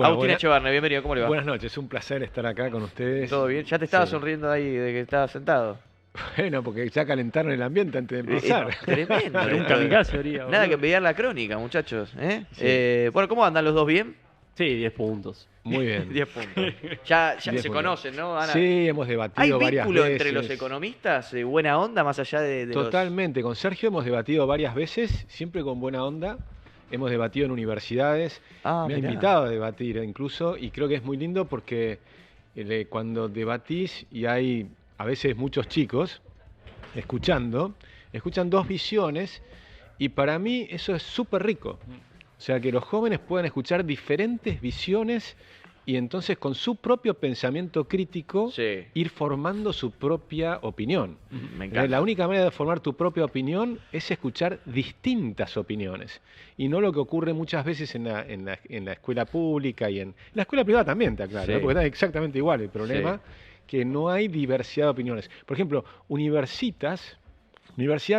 Agustín Echevarne, bienvenido, ¿cómo le va? Buenas noches, un placer estar acá con ustedes. ¿Todo bien? ¿Ya te estaba sonriendo ahí de que estabas sentado? Bueno, porque ya calentaron el ambiente antes de empezar. Tremendo. Pero un kamikaze habría. Nada que envidiar la crónica, muchachos. Sí. Bueno, ¿cómo andan los dos? ¿Bien? Sí, 10 puntos. Muy bien. 10 puntos. Ya 10 se puntos. conocen, ¿no, Ana? Sí, hemos debatido ¿Hay varias vínculo veces. entre los economistas? ¿Buena onda más allá de los...? Totalmente. Con Sergio hemos debatido varias veces, siempre con buena onda. Hemos debatido en universidades. Me ha mirá. invitado a debatir incluso, y creo que es muy lindo porque cuando debatís y hay a veces muchos chicos escuchan dos visiones, y para mí eso es súper rico. O sea, que los jóvenes puedan escuchar diferentes visiones y entonces con su propio pensamiento crítico Sí. ir formando su propia opinión. Me encanta. La única manera de formar tu propia opinión es escuchar distintas opiniones y no lo que ocurre muchas veces en la escuela pública y en la escuela privada también, está claro, Sí. ¿no? Porque está exactamente igual el problema, que no hay diversidad de opiniones. Por ejemplo, universidad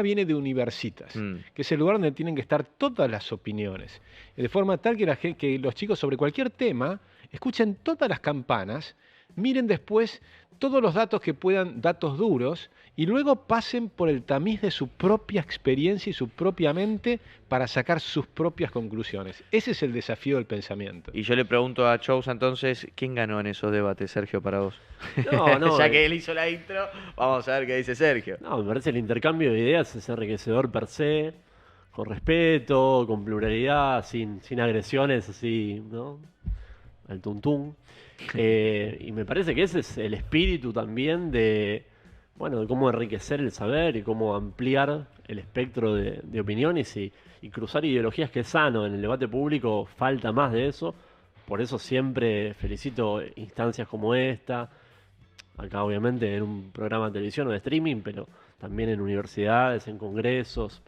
viene de universitas, que es el lugar donde tienen que estar todas las opiniones, de forma tal que los chicos sobre cualquier tema escuchen todas las campanas, miren después todos los datos que puedan, datos duros, y luego pasen por el tamiz de su propia experiencia y su propia mente para sacar sus propias conclusiones. Ese es el desafío del pensamiento. Y yo le pregunto a Chousa entonces, ¿quién ganó en esos debates, Sergio, para vos? No, ya que él hizo la intro, vamos a ver qué dice Sergio. No, me parece el intercambio de ideas es enriquecedor per se, con respeto, con pluralidad, sin agresiones así, ¿no? Al tuntún. Y me parece que ese es el espíritu también de cómo enriquecer el saber y cómo ampliar el espectro de opiniones y cruzar ideologías, que es sano. En el debate público falta más de eso. Por eso siempre felicito instancias como esta. Acá obviamente en un programa de televisión o de streaming, pero también en universidades, en congresos.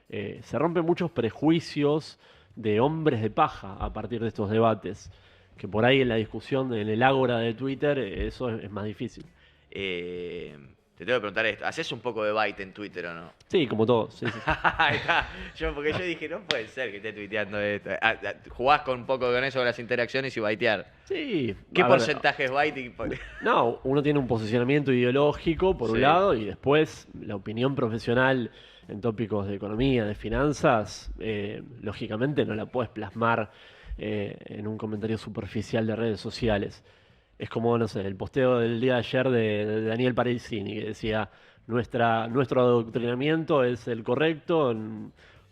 Se rompen muchos prejuicios de hombres de paja a partir de estos debates, que por ahí en la discusión, en el ágora de Twitter, eso es más difícil. Te tengo que preguntar esto, ¿haces un poco de byte en Twitter o no? Sí, como todos. Sí, sí. Ahí está. Porque yo dije, no puede ser que esté tuiteando esto. Jugás con un poco con eso, con las interacciones y baitear. Sí. ¿Qué a ver, porcentaje es byte? No, uno tiene un posicionamiento ideológico por un lado, y después la opinión profesional en tópicos de economía, de finanzas, lógicamente no la puedes plasmar en un comentario superficial de redes sociales. Es como, no sé, el posteo del día de ayer de Daniel Parisini, que decía, nuestro adoctrinamiento es el correcto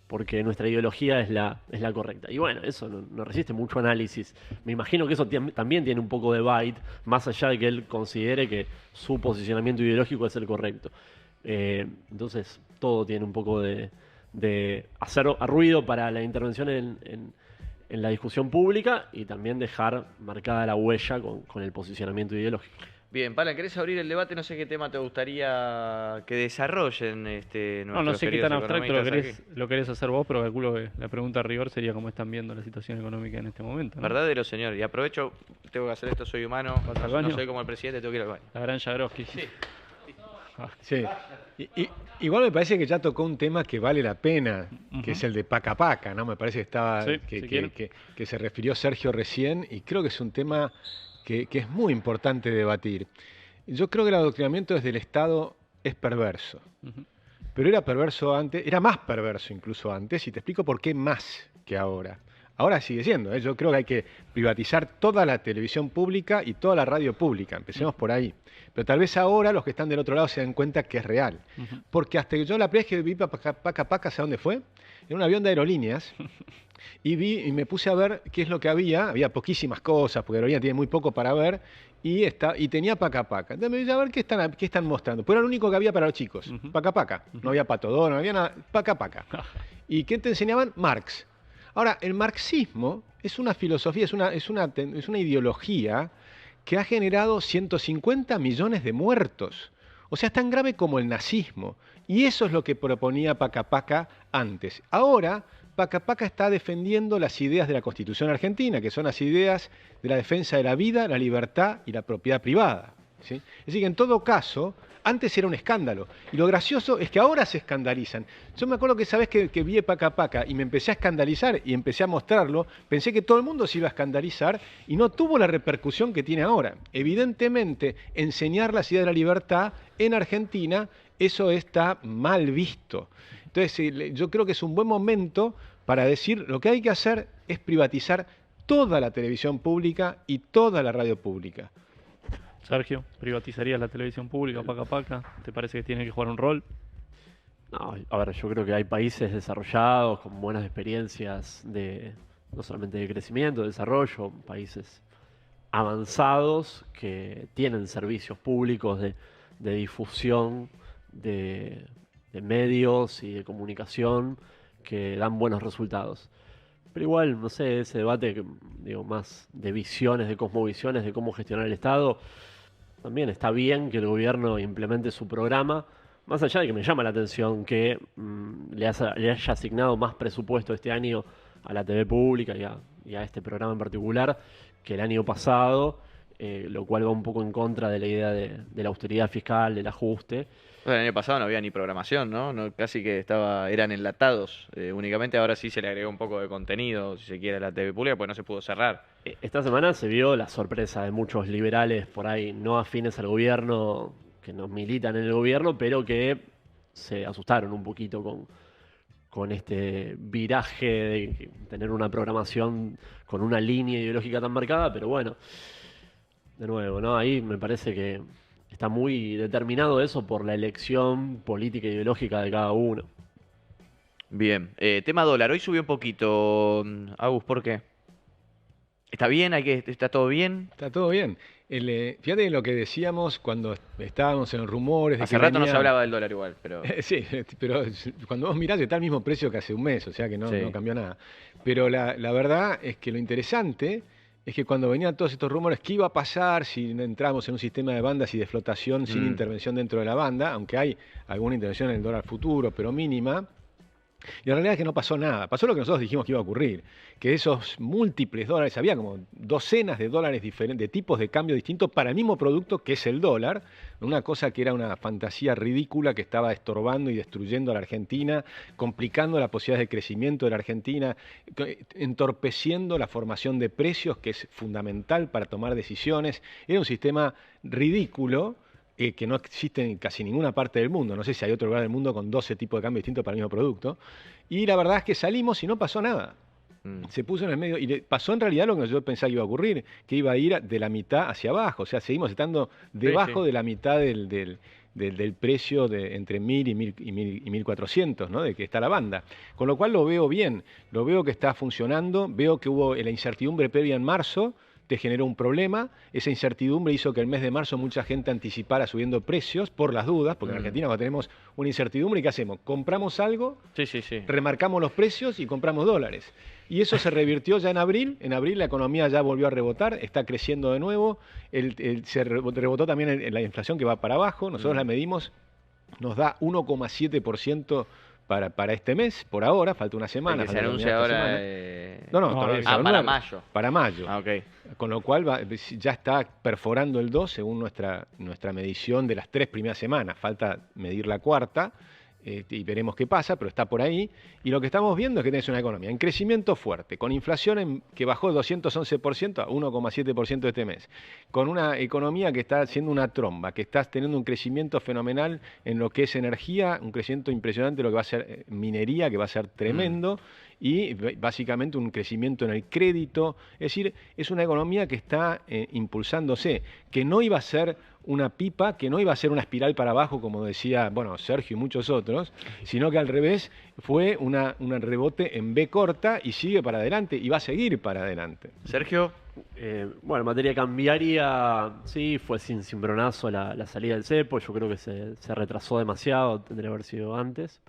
porque nuestra ideología es la correcta. Y bueno, eso no resiste mucho análisis. Me imagino que eso también tiene un poco de byte, más allá de que él considere que su posicionamiento ideológico es el correcto. Entonces, todo tiene un poco de hacer ruido para la intervención en la discusión pública y también dejar marcada la huella con el posicionamiento ideológico. Bien, Pala, ¿querés abrir el debate? No sé qué tema te gustaría que desarrollen No sé qué tan abstracto economistas lo querés hacer vos, pero calculo que la pregunta a rigor sería cómo están viendo la situación económica en este momento, ¿no? Verdadero, señor. Y aprovecho, tengo que hacer esto, soy humano, ¿Vas al no baño? soy como el presidente, tengo que ir al baño. La gran Jagroski. Sí. Sí. Igual me parece que ya tocó un tema que vale la pena, que es el de Paca Paca, ¿no? Me parece que estaba Sí, si quieren. que se refirió Sergio recién, y creo que es un tema que es muy importante debatir. Yo creo que el adoctrinamiento desde el Estado es perverso, pero era perverso antes, era más perverso incluso antes, y te explico por qué más que ahora. Ahora sigue siendo, ¿eh? Yo creo que hay que privatizar toda la televisión pública y toda la radio pública, empecemos por ahí. Pero tal vez ahora los que están del otro lado se den cuenta que es real. Porque hasta que yo la primera vez que vi Paca Paca, ¿sabes dónde fue? En un avión de aerolíneas, y me puse a ver qué es lo que había poquísimas cosas, porque Aerolínea tiene muy poco para ver, y tenía Paca Paca. Entonces me dije, a ver qué están mostrando. Pues era lo único que había para los chicos, Paca Paca. No había Patodón, no había nada, Paca Paca. ¿Y qué te enseñaban? Marx. Ahora, el marxismo es una filosofía, es una ideología que ha generado 150 millones de muertos. O sea, es tan grave como el nazismo. Y eso es lo que proponía Paca Paca antes. Ahora, Paca Paca está defendiendo las ideas de la Constitución argentina, que son las ideas de la defensa de la vida, la libertad y la propiedad privada. ¿sí? Es decir, que en todo caso, antes era un escándalo. Y lo gracioso es que ahora se escandalizan. Yo me acuerdo que esa vez que vi Paca Paca y me empecé a escandalizar y empecé a mostrarlo, pensé que todo el mundo se iba a escandalizar y no tuvo la repercusión que tiene ahora. Evidentemente, enseñar las ideas de la libertad en Argentina, eso está mal visto. Entonces, yo creo que es un buen momento para decir lo que hay que hacer es privatizar toda la televisión pública y toda la radio pública. Sergio, ¿privatizarías la televisión pública, Paca Paca? ¿Te parece que tiene que jugar un rol? No, a ver, yo creo que hay países desarrollados con buenas experiencias no solamente de crecimiento, de desarrollo, países avanzados que tienen servicios públicos de difusión, de medios y de comunicación que dan buenos resultados. Pero igual, no sé, ese debate, digo, más de visiones, de cosmovisiones, de cómo gestionar el Estado, también está bien que el gobierno implemente su programa, más allá de que me llama la atención que le haya asignado más presupuesto este año a la TV pública y a este programa en particular que el año pasado, lo cual va un poco en contra de la idea de la austeridad fiscal, del ajuste. Bueno, el año pasado no había ni programación, ¿no? Casi que eran enlatados únicamente. Ahora sí se le agregó un poco de contenido, si se quiere, a la TV pública, porque no se pudo cerrar. Esta semana se vio la sorpresa de muchos liberales por ahí no afines al gobierno, que no militan en el gobierno, pero que se asustaron un poquito con este viraje de tener una programación con una línea ideológica tan marcada, pero bueno, de nuevo, ¿no? Ahí me parece que está muy determinado eso por la elección política e ideológica de cada uno. Bien. Tema dólar. Hoy subió un poquito. Agus, ¿por qué? ¿Está bien? ¿Está todo bien? Está todo bien. Fíjate lo que decíamos cuando estábamos en los rumores. Hace rato no se hablaba del dólar igual, pero... Sí, pero cuando vos mirás está al mismo precio que hace un mes, o sea que no cambió nada. Pero la verdad es que lo interesante es que cuando venían todos estos rumores, ¿qué iba a pasar si entramos en un sistema de bandas y de flotación sin intervención dentro de la banda? Aunque hay alguna intervención en el dólar futuro, pero mínima. Y la realidad es que no pasó nada. Pasó lo que nosotros dijimos que iba a ocurrir, que esos múltiples dólares, había como docenas de dólares diferentes, de tipos de cambio distintos para el mismo producto que es el dólar, una cosa que era una fantasía ridícula que estaba estorbando y destruyendo a la Argentina, complicando las posibilidades de crecimiento de la Argentina, entorpeciendo la formación de precios, que es fundamental para tomar decisiones. Era un sistema ridículo, que no existe en casi ninguna parte del mundo. No sé si hay otro lugar del mundo con 12 tipos de cambio distintos para el mismo producto. Y la verdad es que salimos y no pasó nada. Se puso en el medio y pasó en realidad lo que yo pensaba que iba a ocurrir, que iba a ir de la mitad hacia abajo. O sea, seguimos estando debajo de la mitad del precio entre 1.000 y 1.400, ¿no? De que está la banda. Con lo cual lo veo bien, lo veo que está funcionando, veo que hubo la incertidumbre previa en marzo, te generó un problema, esa incertidumbre hizo que el mes de marzo mucha gente anticipara subiendo precios por las dudas, porque en Argentina cuando tenemos una incertidumbre, ¿qué hacemos? Compramos algo, remarcamos los precios y compramos dólares. Y eso se revirtió ya en abril la economía ya volvió a rebotar, está creciendo de nuevo, se rebotó también en la inflación que va para abajo, nosotros la medimos, nos da 1,7% para este mes, por ahora, falta una semana. Se anuncia ahora... para mayo. Para mayo. Okay. Con lo cual ya está perforando el 2 según nuestra medición de las 3 primeras semanas. Falta medir la cuarta y veremos qué pasa, pero está por ahí. Y lo que estamos viendo es que tenés una economía en crecimiento fuerte, con inflación que bajó de 211% a 1,7% este mes, con una economía que está haciendo una tromba, que está teniendo un crecimiento fenomenal en lo que es energía, un crecimiento impresionante en lo que va a ser minería, que va a ser tremendo, y básicamente un crecimiento en el crédito. Es decir, es una economía que está impulsándose, que no iba a ser una pipa, que no iba a ser una espiral para abajo, como decía Sergio y muchos otros, sino que al revés fue un rebote en B corta y sigue para adelante y va a seguir para adelante. Sergio. Bueno, en materia cambiaria, sí, fue sin cimbronazo la salida del cepo. Yo creo que se retrasó demasiado, tendría que haber sido antes.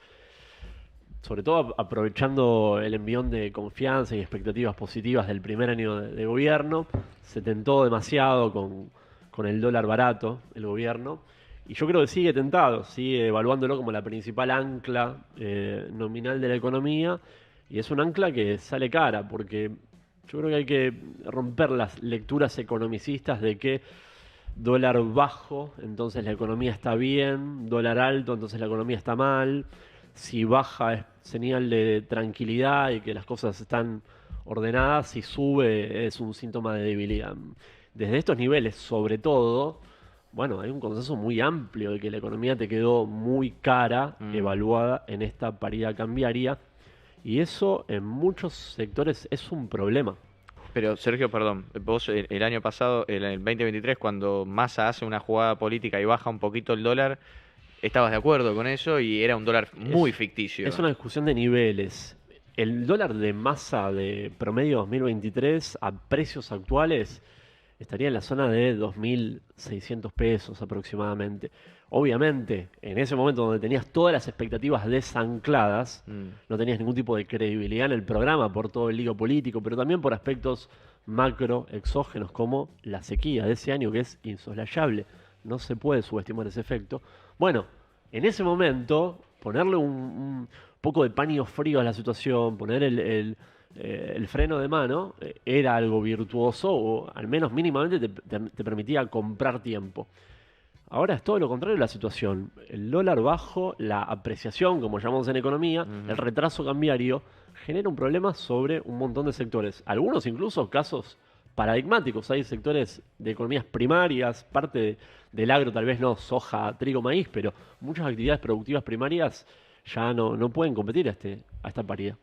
Sobre todo aprovechando el envión de confianza y expectativas positivas del primer año de gobierno. Se tentó demasiado con el dólar barato, el gobierno. Y yo creo que sigue tentado, sigue evaluándolo como la principal ancla nominal de la economía. Y es un ancla que sale cara, porque yo creo que hay que romper las lecturas economicistas de que dólar bajo, entonces la economía está bien, dólar alto, entonces la economía está mal. Si baja es señal de tranquilidad y que las cosas están ordenadas, si sube es un síntoma de debilidad. Desde estos niveles, sobre todo, bueno, hay un consenso muy amplio de que la economía te quedó muy cara, evaluada en esta paridad cambiaria, y eso en muchos sectores es un problema. Pero Sergio, perdón, vos el año pasado, en el 2023, cuando Massa hace una jugada política y baja un poquito el dólar, estabas de acuerdo con eso y era un dólar muy ficticio. Es una discusión de niveles. El dólar de Massa de promedio 2023 a precios actuales estaría en la zona de 2.600 pesos aproximadamente. Obviamente, en ese momento donde tenías todas las expectativas desancladas, no tenías ningún tipo de credibilidad en el programa por todo el lío político, pero también por aspectos macro exógenos como la sequía de ese año, que es insoslayable. No se puede subestimar ese efecto. Bueno, en ese momento, ponerle un poco de paño frío a la situación, poner el freno de mano, era algo virtuoso, o al menos mínimamente te permitía comprar tiempo. Ahora es todo lo contrario de la situación. El dólar bajo, la apreciación, como llamamos en economía, el retraso cambiario, genera un problema sobre un montón de sectores. Algunos incluso casos paradigmáticos. Hay sectores de economías primarias, parte del agro, tal vez no soja, trigo, maíz, pero muchas actividades productivas primarias ya no pueden competir a esta paridad.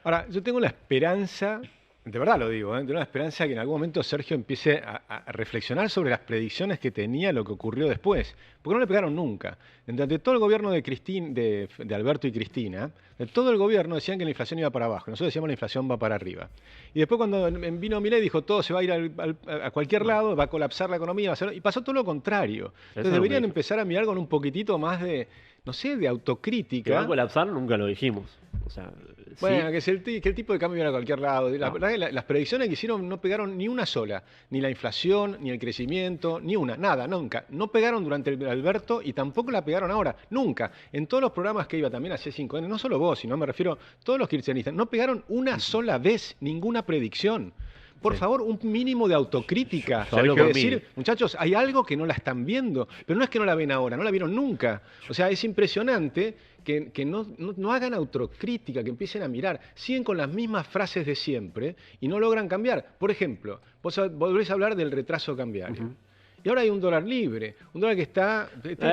Ahora, yo tengo la esperanza, de verdad lo digo, tengo la esperanza que en algún momento Sergio empiece a reflexionar sobre las predicciones que tenía, lo que ocurrió después, porque no le pegaron nunca. Durante todo el gobierno de Alberto y Cristina, de todo el gobierno decían que la inflación iba para abajo, nosotros decíamos que la inflación va para arriba. Y después cuando vino Milei dijo todo se va a ir a cualquier lado, va a colapsar la economía, y pasó todo lo contrario. Entonces deberían empezar a mirar con un poquitito más de, no sé, de autocrítica. Que va a colapsar nunca lo dijimos. O sea, bueno, sí. que el tipo de cambio iba a cualquier lado. La verdad que las predicciones que hicieron no pegaron ni una sola. Ni la inflación, ni el crecimiento, ni una. Nada, nunca. No pegaron durante el Alberto y tampoco la pegaron ahora. Nunca. En todos los programas que iba también hace 5 años, no solo vos, sino me refiero a todos los kirchneristas, no pegaron una sola vez ninguna predicción. Por favor, un mínimo de autocrítica. Decir, muchachos, hay algo que no la están viendo, pero no es que no la ven ahora, no la vieron nunca. O sea, es impresionante que no hagan autocrítica, que empiecen a mirar. Siguen con las mismas frases de siempre y no logran cambiar. Por ejemplo, vos volvés a hablar del retraso cambiario. Y ahora hay un dólar libre, un dólar que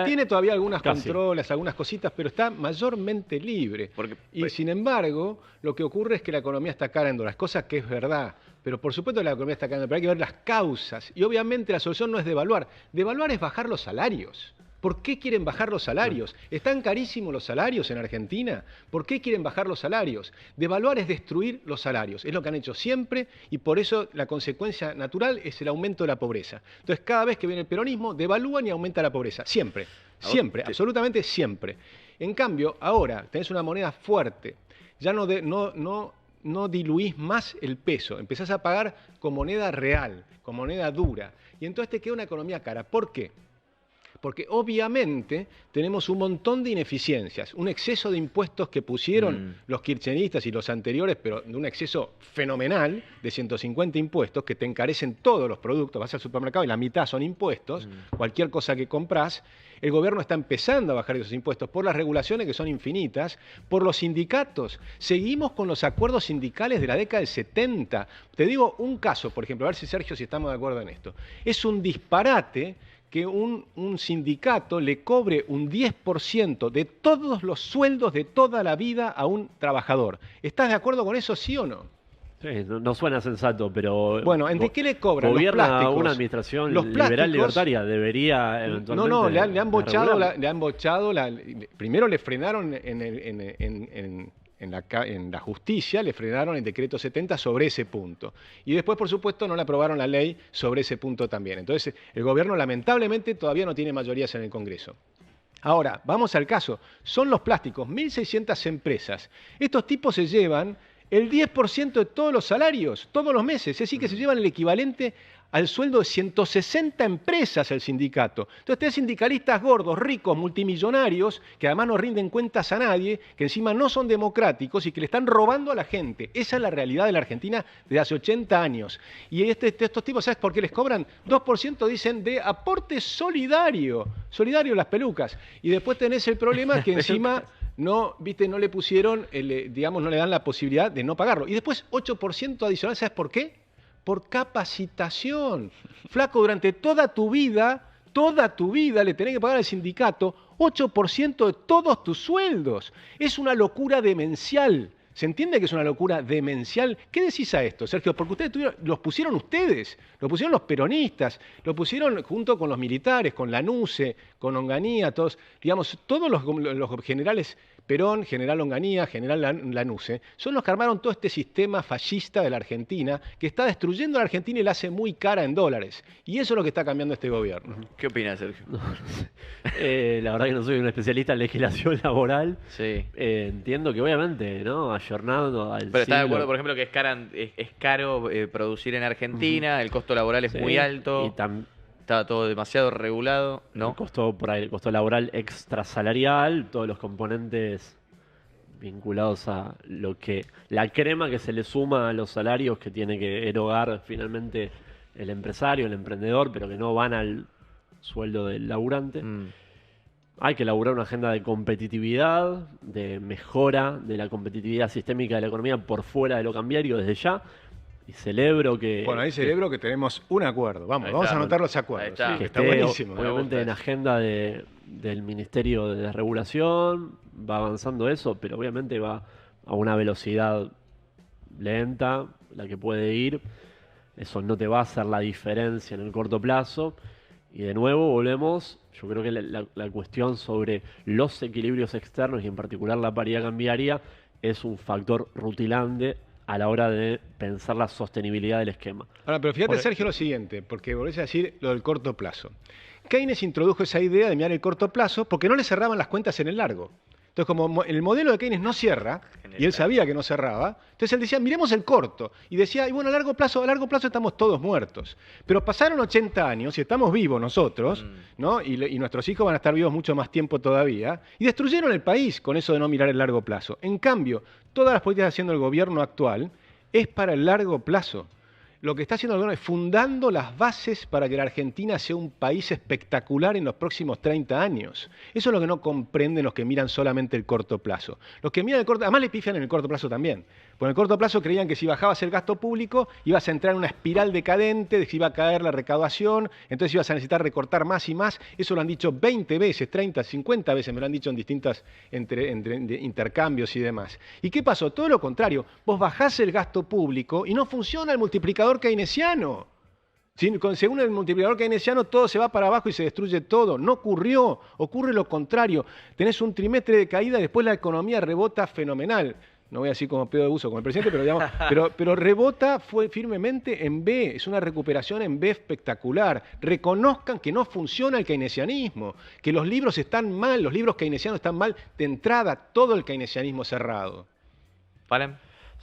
tiene todavía algunas controles, algunas cositas, pero está mayormente libre. Y sin embargo, lo que ocurre es que la economía está cara en dólares, cosa que es verdad. Pero por supuesto que la economía está cara, pero hay que ver las causas. Y obviamente la solución no es devaluar. Devaluar es bajar los salarios. ¿Por qué quieren bajar los salarios? ¿Están carísimos los salarios en Argentina? ¿Por qué quieren bajar los salarios? Devaluar es destruir los salarios. Es lo que han hecho siempre y por eso la consecuencia natural es el aumento de la pobreza. Entonces, cada vez que viene el peronismo, devalúan y aumenta la pobreza. Siempre. Siempre. Absolutamente siempre. En cambio, ahora tenés una moneda fuerte. Ya no diluís más el peso. Empezás a pagar con moneda real, con moneda dura. Y entonces te queda una economía cara. ¿Por qué? Porque obviamente tenemos un montón de ineficiencias, un exceso de impuestos que pusieron los kirchneristas y los anteriores, pero de un exceso fenomenal de 150 impuestos que te encarecen todos los productos, vas al supermercado y la mitad son impuestos, cualquier cosa que comprás. El gobierno está empezando a bajar esos impuestos por las regulaciones que son infinitas, por los sindicatos. Seguimos con los acuerdos sindicales de la década del 70. Te digo un caso, por ejemplo, a ver si Sergio, si estamos de acuerdo en esto. Es un disparate que un sindicato le cobre un 10% de todos los sueldos de toda la vida a un trabajador. ¿Estás de acuerdo con eso, sí o no? Sí, no suena sensato, pero... Bueno, ¿de qué le cobran? Gobierna los plásticos. Una administración liberal libertaria, debería eventualmente... No, le han bochado, primero le frenaron en la justicia, le frenaron el decreto 70 sobre ese punto. Y después, por supuesto, no le aprobaron la ley sobre ese punto también. Entonces, el gobierno lamentablemente todavía no tiene mayorías en el Congreso. Ahora, vamos al caso. Son los plásticos, 1.600 empresas. Estos tipos se llevan el 10% de todos los salarios, todos los meses. Es decir, que se llevan el equivalente al sueldo de 160 empresas el sindicato. Entonces tenés sindicalistas gordos, ricos, multimillonarios, que además no rinden cuentas a nadie, que encima no son democráticos y que le están robando a la gente. Esa es la realidad de la Argentina desde hace 80 años. Y estos tipos, ¿sabes por qué les cobran? 2% dicen de aporte solidario. Solidario las pelucas. Y después tenés el problema que encima no le pusieron, digamos, no le dan la posibilidad de no pagarlo. Y después 8% adicional, ¿sabes por qué? Por capacitación. Flaco, durante toda tu vida le tenés que pagar al sindicato 8% de todos tus sueldos. Es una locura demencial. ¿Se entiende que es una locura demencial? ¿Qué decís a esto, Sergio? Porque ustedes los pusieron ustedes, los pusieron los peronistas, lo pusieron junto con los militares, con Lanusse, con Onganía, todos los generales Perón, general Onganía, general Lanusse, son los que armaron todo este sistema fascista de la Argentina, que está destruyendo a la Argentina y la hace muy cara en dólares. Y eso es lo que está cambiando este gobierno. ¿Qué opinas, Sergio? La verdad que no soy un especialista en legislación laboral. Sí. Entiendo que obviamente, ¿no? Ayornado al Pero ¿estás de siglo. acuerdo, por ejemplo, que es caro producir en Argentina, el costo laboral es muy alto, estaba todo demasiado regulado, ¿no? El costo laboral extrasalarial, todos los componentes vinculados a la crema que se le suma a los salarios que tiene que erogar finalmente el empresario, el emprendedor, pero que no van al sueldo del laburante. Hay que elaborar una agenda de competitividad, de mejora de la competitividad sistémica de la economía por fuera de lo cambiario desde ya. Y celebro que... Bueno, ahí celebro que tenemos un acuerdo. Vamos a anotar los acuerdos. Ahí está. Sí, está buenísimo. Obviamente en agenda del Ministerio de Desregulación va avanzando eso, pero obviamente va a una velocidad lenta, la que puede ir. Eso no te va a hacer la diferencia en el corto plazo. Y de nuevo volvemos, yo creo que la cuestión sobre los equilibrios externos y en particular la paridad cambiaria es un factor rutilante a la hora de pensar la sostenibilidad del esquema. Ahora, pero fíjate, Sergio, lo siguiente, porque volvés a decir lo del corto plazo. Keynes introdujo esa idea de mirar el corto plazo porque no le cerraban las cuentas en el largo. Entonces, como el modelo de Keynes no cierra, y él sabía que no cerraba, entonces él decía, miremos el corto. Y decía, y bueno, a largo plazo estamos todos muertos. Pero pasaron 80 años y estamos vivos nosotros, ¿no? Y nuestros hijos van a estar vivos mucho más tiempo todavía, y destruyeron el país con eso de no mirar el largo plazo. En cambio, todas las políticas que está haciendo el gobierno actual es para el largo plazo. Lo que está haciendo el gobierno es fundando las bases para que la Argentina sea un país espectacular en los próximos 30 años. Eso es lo que no comprenden los que miran solamente el corto plazo. Los que miran el corto, además le pifian en el corto plazo también. Porque en el corto plazo creían que si bajabas el gasto público ibas a entrar en una espiral decadente, de que iba a caer la recaudación, entonces ibas a necesitar recortar más y más. Eso lo han dicho 20 veces, 30, 50 veces, me lo han dicho en distintas intercambios y demás. ¿Y qué pasó? Todo lo contrario. Vos bajás el gasto público y no funciona el multiplicador keynesiano. Según el multiplicador keynesiano todo se va para abajo y se destruye todo. No ocurrió, ocurre lo contrario. Tenés un trimestre de caída y después la economía rebota fenomenal. No voy a decir como pedo de uso con el presidente, pero, digamos, pero rebota firmemente en B. Es una recuperación en B espectacular. Reconozcan que no funciona el keynesianismo, que los libros están mal, los libros keynesianos están mal de entrada, todo el keynesianismo cerrado. ¿Valen?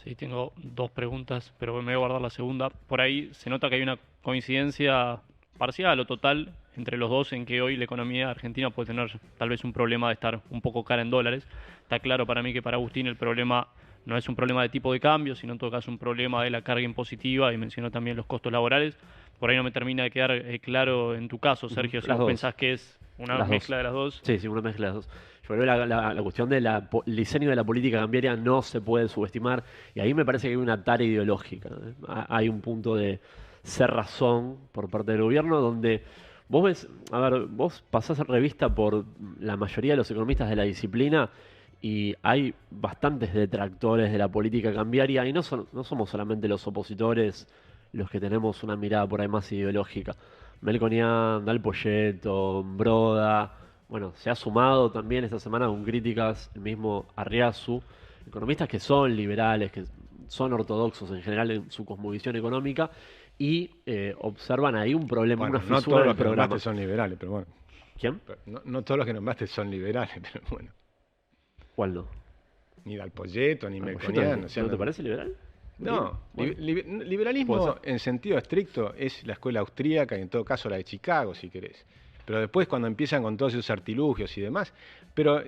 Sí, tengo dos preguntas, pero me voy a guardar la segunda. Por ahí se nota que hay una coincidencia parcial o total entre los dos en que hoy la economía argentina puede tener tal vez un problema de estar un poco cara en dólares. Está claro para mí que para Agustín el problema no es un problema de tipo de cambio, sino en todo caso un problema de la carga impositiva, y mencionó también los costos laborales. Por ahí no me termina de quedar claro en tu caso, Sergio, si vos pensás que es una mezcla de las dos. Sí, una mezcla de las dos. Yo creo que la cuestión del diseño de la política cambiaria no se puede subestimar, y ahí me parece que hay una tarea ideológica. Hay un punto de cerrazón por parte del gobierno donde vos ves, vos pasás revista por la mayoría de los economistas de la disciplina y hay bastantes detractores de la política cambiaria, y no somos solamente los opositores los que tenemos una mirada por ahí más ideológica. Melconian, Dal Poyetto, Broda, bueno, se ha sumado también esta semana con críticas el mismo Arriazu, economistas que son liberales, que son ortodoxos en general en su cosmovisión económica, y observan ahí un problema, Bueno, una fisura no todos del los que programa. nombraste son liberales, pero bueno. ¿Quién? No todos los que nombraste son liberales, pero bueno. ¿Cuál no? ni Dalpolleto, ni Dalpolleto, Melconian. O sea, ¿no te parece liberal? No, Bueno, liberalismo en sentido estricto es la escuela austríaca y en todo caso la de Chicago, si querés. Pero después cuando empiezan con todos esos artilugios y demás, pero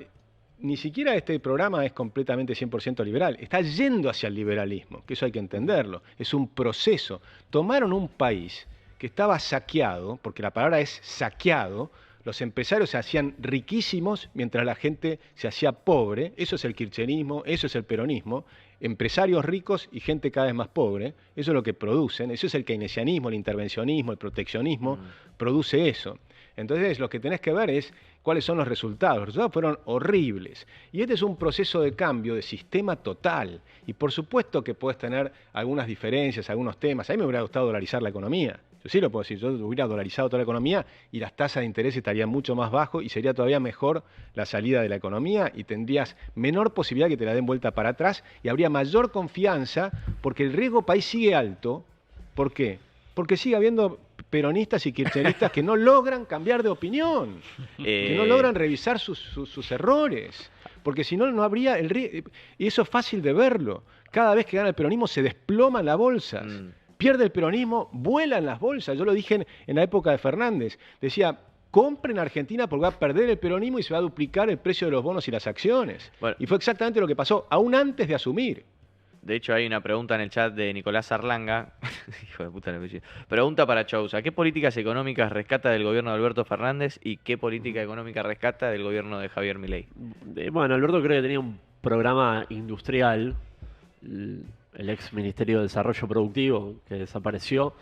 ni siquiera este programa es completamente 100% liberal, está yendo hacia el liberalismo, que eso hay que entenderlo, es un proceso. Tomaron un país que estaba saqueado, porque la palabra es saqueado, los empresarios se hacían riquísimos mientras la gente se hacía pobre, eso es el kirchnerismo, eso es el peronismo, empresarios ricos y gente cada vez más pobre, eso es lo que producen, eso es el keynesianismo, el intervencionismo, el proteccionismo, produce eso. Entonces lo que tenés que ver es cuáles son los resultados. Los resultados fueron horribles. Y este es un proceso de cambio de sistema total. Y por supuesto que podés tener algunas diferencias, algunos temas. A mí me hubiera gustado dolarizar la economía. Yo sí lo puedo decir, yo hubiera dolarizado toda la economía y las tasas de interés estarían mucho más bajos y sería todavía mejor la salida de la economía y tendrías menor posibilidad que te la den vuelta para atrás y habría mayor confianza porque el riesgo país sigue alto. ¿Por qué? Porque sigue habiendo peronistas y kirchneristas que no logran cambiar de opinión, que no logran revisar sus errores, porque si no, no habría el riesgo. Y eso es fácil de verlo. Cada vez que gana el peronismo se desploman las bolsas. Pierde el peronismo, vuelan las bolsas. Yo lo dije en la época de Fernández. Decía, compren Argentina porque va a perder el peronismo y se va a duplicar el precio de los bonos y las acciones. Bueno, y fue exactamente lo que pasó, aún antes de asumir. De hecho, hay una pregunta en el chat de Nicolás Arlanga. Hijo de puta, pregunta para Chousa. ¿Qué políticas económicas rescata del gobierno de Alberto Fernández y qué política económica rescata del gobierno de Javier Milei? Bueno, Alberto creo que tenía un programa industrial, el ex Ministerio de Desarrollo Productivo, que desapareció,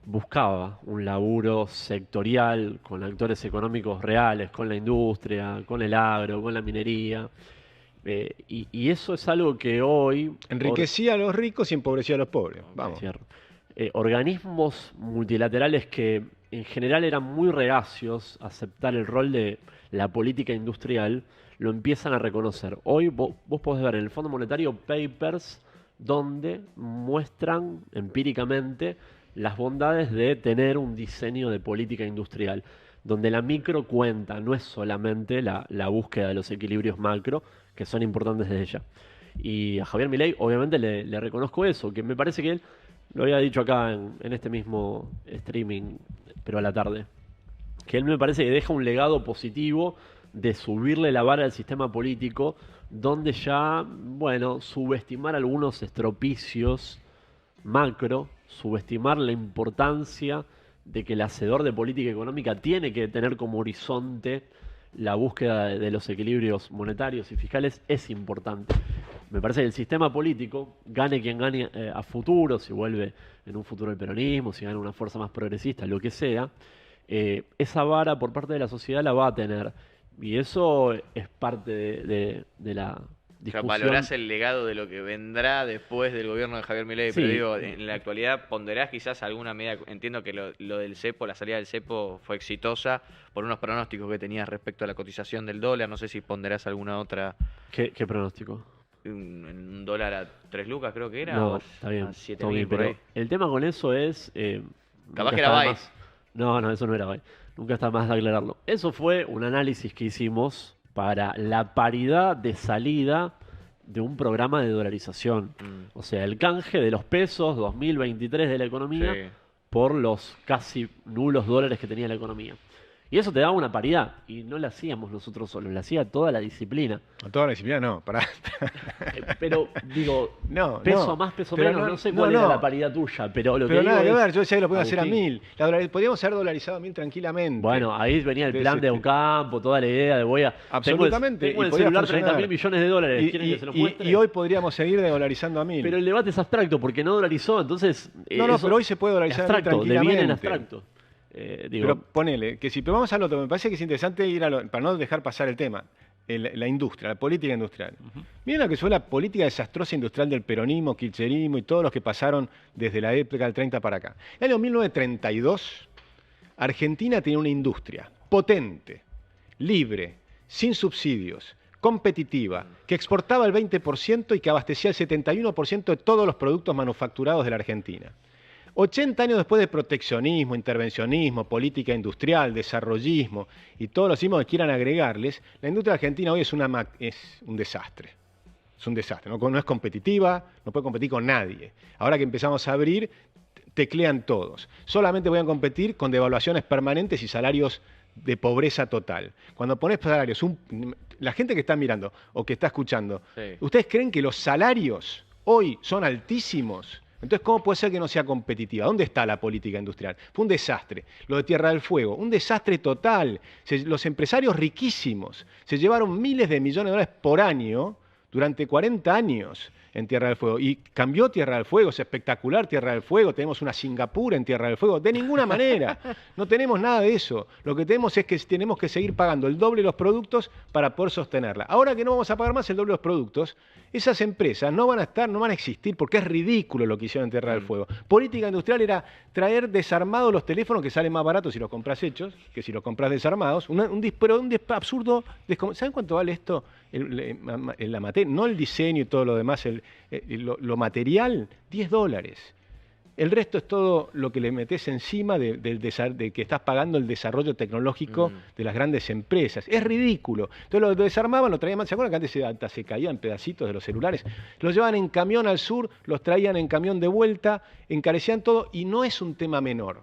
buscaba un laburo sectorial con actores económicos reales, con la industria, con el agro, con la minería. Y eso es algo que hoy... Enriquecía a los ricos y empobrecía a los pobres. Vamos. Organismos multilaterales que en general eran muy reacios a aceptar el rol de la política industrial, lo empiezan a reconocer. Hoy vos podés ver en el Fondo Monetario papers donde muestran empíricamente las bondades de tener un diseño de política industrial, donde la micro cuenta, no es solamente la búsqueda de los equilibrios macro, que son importantes desde ya. Y a Javier Milei obviamente le reconozco eso, que me parece que él, lo había dicho acá en este mismo streaming, pero a la tarde, que él me parece que deja un legado positivo de subirle la vara al sistema político, donde ya, bueno, subestimar algunos estropicios macro, subestimar la importancia de que el hacedor de política económica tiene que tener como horizonte la búsqueda de los equilibrios monetarios y fiscales es importante. Me parece que el sistema político, gane quien gane a futuro, si vuelve en un futuro el peronismo, si gana una fuerza más progresista, lo que sea, esa vara por parte de la sociedad la va a tener. Y eso es parte de la discusión. O sea, valorás el legado de lo que vendrá después del gobierno de Javier Milei, Sí. pero digo, en la actualidad ponderás quizás alguna medida. Entiendo que lo del cepo, la salida del cepo fue exitosa por unos pronósticos que tenías respecto a la cotización del dólar. No sé si ponderás alguna otra. ¿Qué pronóstico? Un dólar a 3 lucas creo que era. No, o está bien. A Está 7.000 bien, por pero ahí. el tema con eso es... Capaz nunca que era está de Bay. más- No, eso no era Bay. Nunca está más de aclararlo. Eso fue un análisis que hicimos para la paridad de salida de un programa de dolarización. O sea, el canje de los pesos 2023 de la economía Sí. por los casi nulos dólares que tenía la economía. Y eso te daba una paridad. Y no la hacíamos nosotros solos, la hacía toda la disciplina. Toda la disciplina no, pará. Pero, digo, No, peso no, más, peso pero menos, no, no sé no, cuál era no. la paridad tuya, pero lo Pero que nada digo que es, ver, yo decía que lo podían hacer a Agustín, 1000. Podríamos haber dolarizado a 1000 tranquilamente. Bueno, ahí venía el plan de Entonces, Ocampo, toda la idea de voy a... Absolutamente, Tengo y el podía celular funcionar. 30.000 millones de dólares, ¿quieren que se los muestre? y hoy podríamos seguir dolarizando a 1000. Pero el debate es abstracto, porque no dolarizó, entonces... No, eso pero hoy se puede dolarizar a 1000 abstracto, de bien en tranquilamente. abstracto. Digo, Pero ponele, pero vamos al otro, me parece que es interesante ir para no dejar pasar el tema, la industria, la política industrial. Miren lo que fue la política desastrosa industrial del peronismo, kirchnerismo y todos los que pasaron desde la época del 30 para acá. En el año 1932, Argentina tenía una industria potente, libre, sin subsidios, competitiva, que exportaba el 20% y que abastecía el 71% de todos los productos manufacturados de la Argentina. 80 años después de proteccionismo, intervencionismo, política industrial, desarrollismo y todos los signos que quieran agregarles, la industria argentina hoy es un desastre. es un desastre, no es competitiva, no puede competir con nadie. Ahora que empezamos a abrir, teclean todos. Solamente voy a competir con devaluaciones permanentes y salarios de pobreza total. Cuando pones salarios, la gente que está mirando o que está escuchando, Sí. ¿ustedes creen que los salarios hoy son altísimos? Entonces, ¿cómo puede ser que no sea competitiva? ¿Dónde está la política industrial? Fue un desastre. Lo de Tierra del Fuego, un desastre total. Los empresarios riquísimos se llevaron miles de millones de dólares por año durante 40 años en Tierra del Fuego. Y cambió Tierra del Fuego, es espectacular Tierra del Fuego, tenemos una Singapur en Tierra del Fuego. De ninguna manera, no tenemos nada de eso. Lo que tenemos es que tenemos que seguir pagando el doble de los productos para poder sostenerla. Ahora que no vamos a pagar más el doble de los productos, esas empresas no van a existir porque es ridículo lo que hicieron en Tierra del Fuego. Política industrial era traer desarmados los teléfonos que salen más baratos si los compras hechos que si los compras desarmados. Pero un absurdo. ¿Saben cuánto vale esto? La materia, no el diseño y todo lo demás, lo material, $10. El resto es todo lo que le metes encima de que estás pagando el desarrollo tecnológico de las grandes empresas. Es ridículo. Entonces lo desarmaban, lo traían. ¿Se acuerdan que antes hasta se caían pedacitos de los celulares? Los llevaban en camión al sur, los traían en camión de vuelta, encarecían todo y no es un tema menor.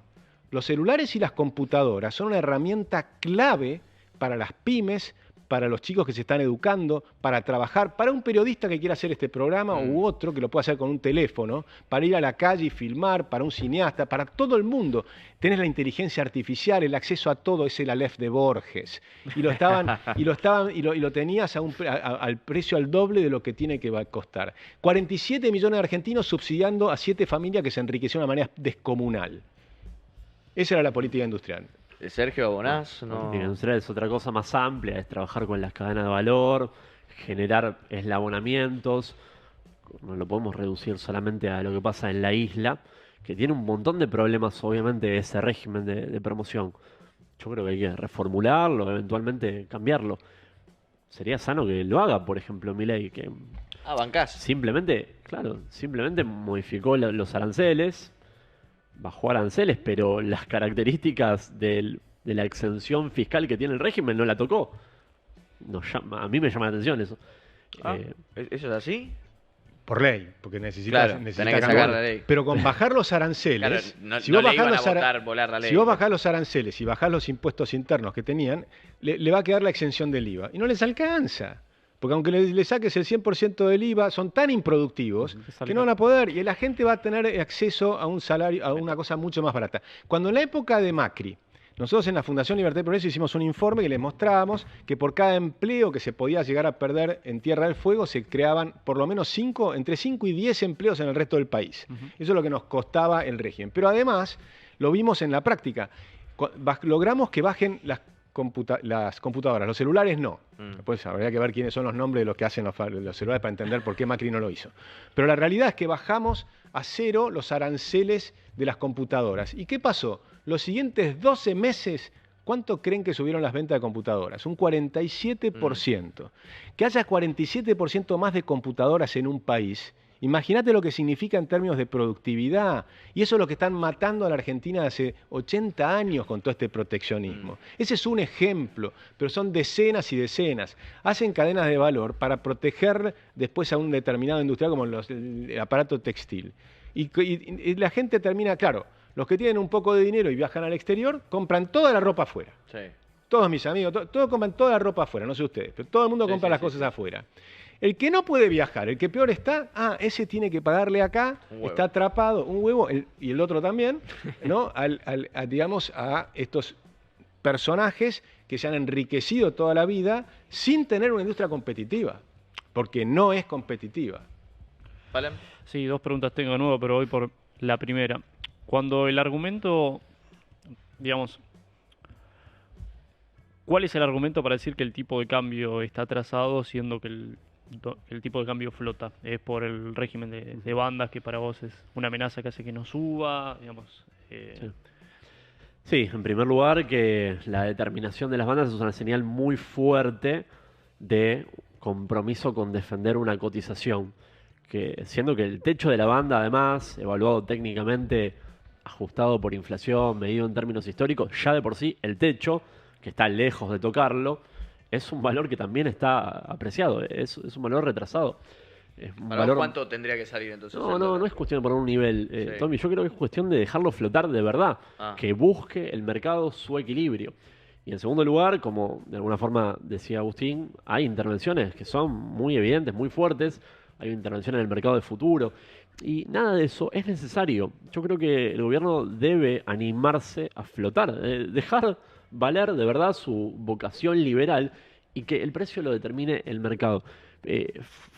Los celulares y las computadoras son una herramienta clave para las pymes, para los chicos que se están educando, para trabajar, para un periodista que quiera hacer este programa u otro que lo pueda hacer con un teléfono, para ir a la calle y filmar, para un cineasta, para todo el mundo. Tenés la inteligencia artificial, el acceso a todo, es el Aleph de Borges. Y lo tenías al precio al doble de lo que tiene que costar. 47 millones de argentinos subsidiando a 7 familias que se enriquecieron de una manera descomunal. Esa era la política industrial. Sergio Abonás, La no. política industrial es otra cosa más amplia, es trabajar con las cadenas de valor, generar eslabonamientos. No lo podemos reducir solamente a lo que pasa en la isla, que tiene un montón de problemas, obviamente, ese régimen de promoción. Yo creo que hay que reformularlo, eventualmente cambiarlo. Sería sano que lo haga, por ejemplo, Milei, que Bancás. simplemente modificó los aranceles, bajó aranceles, pero las características de la exención fiscal que tiene el régimen no la tocó. A mí me llama la atención eso. ¿Eso es así? Por ley, porque necesita tenés que cambiar. sacar la ley. Pero con bajar los aranceles, Claro, si no vos le bajás iban a los ara- votar volar la ley. si vos bajás los aranceles y bajás los impuestos internos que tenían, le va a quedar la exención del IVA. Y no les alcanza. Porque aunque le saques el 100% del IVA, son tan improductivos que no van a poder. Y la gente va a tener acceso a un salario, a una cosa mucho más barata. Cuando en la época de Macri, nosotros en la Fundación Libertad y Progreso hicimos un informe que les mostrábamos que por cada empleo que se podía llegar a perder en Tierra del Fuego se creaban por lo menos entre 5 y 10 empleos en el resto del país. Eso es lo que nos costaba el régimen. Pero además lo vimos en la práctica. Logramos que bajen las computadoras, los celulares no. Después habría que ver quiénes son los nombres de los que hacen los celulares para entender por qué Macri no lo hizo. Pero la realidad es que bajamos a cero los aranceles de las computadoras. ¿Y qué pasó? Los siguientes 12 meses, ¿cuánto creen que subieron las ventas de computadoras? Un 47%. Que haya 47% más de computadoras en un país. Imagínate lo que significa en términos de productividad. Y eso es lo que están matando a la Argentina hace 80 años con todo este proteccionismo. Ese es un ejemplo, pero son decenas y decenas. Hacen cadenas de valor para proteger después a un determinado industrial como el aparato textil. Y la gente termina, claro, los que tienen un poco de dinero y viajan al exterior, compran toda la ropa afuera. Sí. Todos mis amigos, todos compran toda la ropa afuera, no sé ustedes, pero todo el mundo compra las cosas afuera. El que no puede viajar, el que peor está, ese tiene que pagarle acá, está atrapado, un huevo, y el otro también, ¿no? Digamos, a estos personajes que se han enriquecido toda la vida sin tener una industria competitiva, porque no es competitiva. ¿Vale? Sí, 2 preguntas tengo de nuevo, pero voy por la primera. Cuando el argumento, digamos, ¿cuál es el argumento para decir que el tipo de cambio está atrasado siendo que el tipo de cambio flota? ¿Es por el régimen de bandas que para vos es una amenaza que hace que no suba? Digamos, Sí, en primer lugar que la determinación de las bandas es una señal muy fuerte de compromiso con defender una cotización. Siendo que el techo de la banda, además, evaluado técnicamente, ajustado por inflación, medido en términos históricos, ya de por sí el techo, que está lejos de tocarlo, es un valor que también está apreciado, es un valor retrasado. es un ¿Para valor... cuánto tendría que salir entonces? No es cuestión de poner un nivel, Sí. Tommy. Yo creo que es cuestión de dejarlo flotar de verdad, Ah. que busque el mercado su equilibrio. Y en segundo lugar, como de alguna forma decía Agustín, hay intervenciones que son muy evidentes, muy fuertes. Hay una intervención en el mercado de futuro. Y nada de eso es necesario. Yo creo que el gobierno debe animarse a flotar, dejar valer de verdad su vocación liberal y que el precio lo determine el mercado.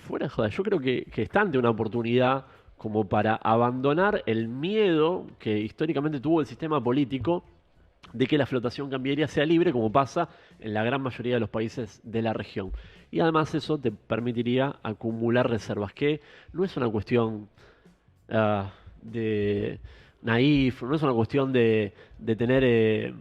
Fuera de joda, yo creo que está ante una oportunidad como para abandonar el miedo que históricamente tuvo el sistema político de que la flotación cambiaria sea libre, como pasa en la gran mayoría de los países de la región. Y además eso te permitiría acumular reservas, que no es una cuestión de naif, no es una cuestión de tener,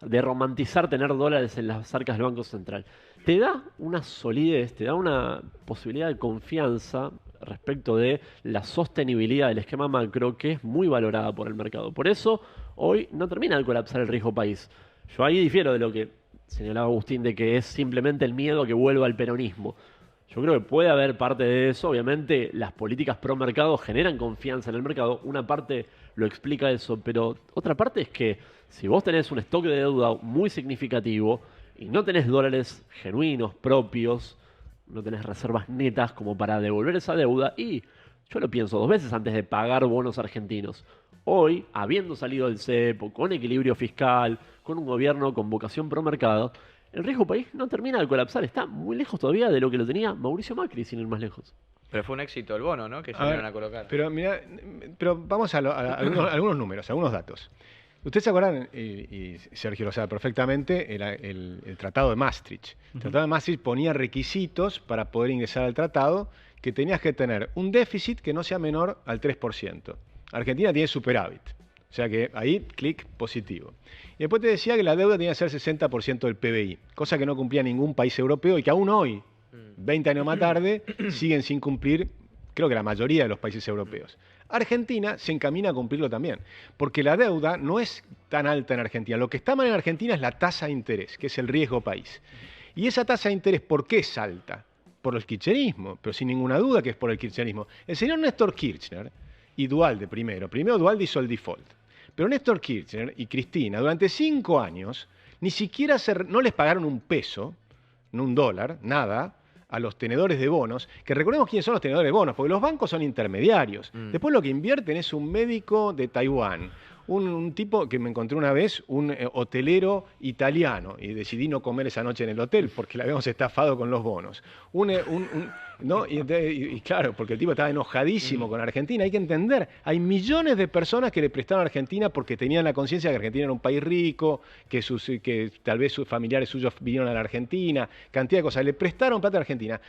de romantizar tener dólares en las arcas del Banco Central. Te da una solidez, te da una posibilidad de confianza respecto de la sostenibilidad del esquema macro que es muy valorada por el mercado. Por eso, hoy no termina de colapsar el riesgo país. Yo ahí difiero de lo que señalaba Agustín, de que es simplemente el miedo a que vuelva al peronismo. Yo creo que puede haber parte de eso. Obviamente, las políticas pro mercado generan confianza en el mercado. Una parte lo explica eso, pero otra parte es que si vos tenés un stock de deuda muy significativo y no tenés dólares genuinos, propios, no tenés reservas netas como para devolver esa deuda, y yo lo pienso dos veces antes de pagar bonos argentinos. Hoy, habiendo salido del cepo, con equilibrio fiscal, con un gobierno con vocación pro mercado, el riesgo país no termina de colapsar. Está muy lejos todavía de lo que lo tenía Mauricio Macri, sin ir más lejos. Pero fue un éxito el bono, ¿no? Que salieron a colocar. Pero mira, pero vamos a algunos números, algunos datos. Ustedes se acuerdan, y Sergio lo sabe perfectamente, el Tratado de Maastricht. El Tratado de Maastricht ponía requisitos para poder ingresar al tratado, que tenías que tener un déficit que no sea menor al 3%. Argentina tiene superávit. O sea que ahí, clic positivo. Y después te decía que la deuda tenía que ser 60% del PBI, cosa que no cumplía ningún país europeo y que aún hoy, 20 años más tarde, siguen sin cumplir, creo que la mayoría de los países europeos. Argentina se encamina a cumplirlo también, porque la deuda no es tan alta en Argentina. Lo que está mal en Argentina es la tasa de interés, que es el riesgo país. Y esa tasa de interés, ¿por qué es alta? Por el kirchnerismo, pero sin ninguna duda que es por el kirchnerismo. El señor Néstor Kirchner y Duhalde primero Duhalde hizo el default. Pero Néstor Kirchner y Cristina, durante 5 años, ni siquiera no les pagaron un peso, no un dólar, nada, a los tenedores de bonos, que recordemos quiénes son los tenedores de bonos, porque los bancos son intermediarios. Después lo que invierten es un médico de Taiwán, un tipo que me encontré una vez, un hotelero italiano, y decidí no comer esa noche en el hotel porque la habíamos estafado con los bonos. ¿No? Y claro, porque el tipo estaba enojadísimo con Argentina. Hay que entender, hay millones de personas que le prestaron a Argentina porque tenían la conciencia de que Argentina era un país rico, que tal vez sus familiares suyos vinieron a la Argentina, cantidad de cosas. Le prestaron plata a Argentina.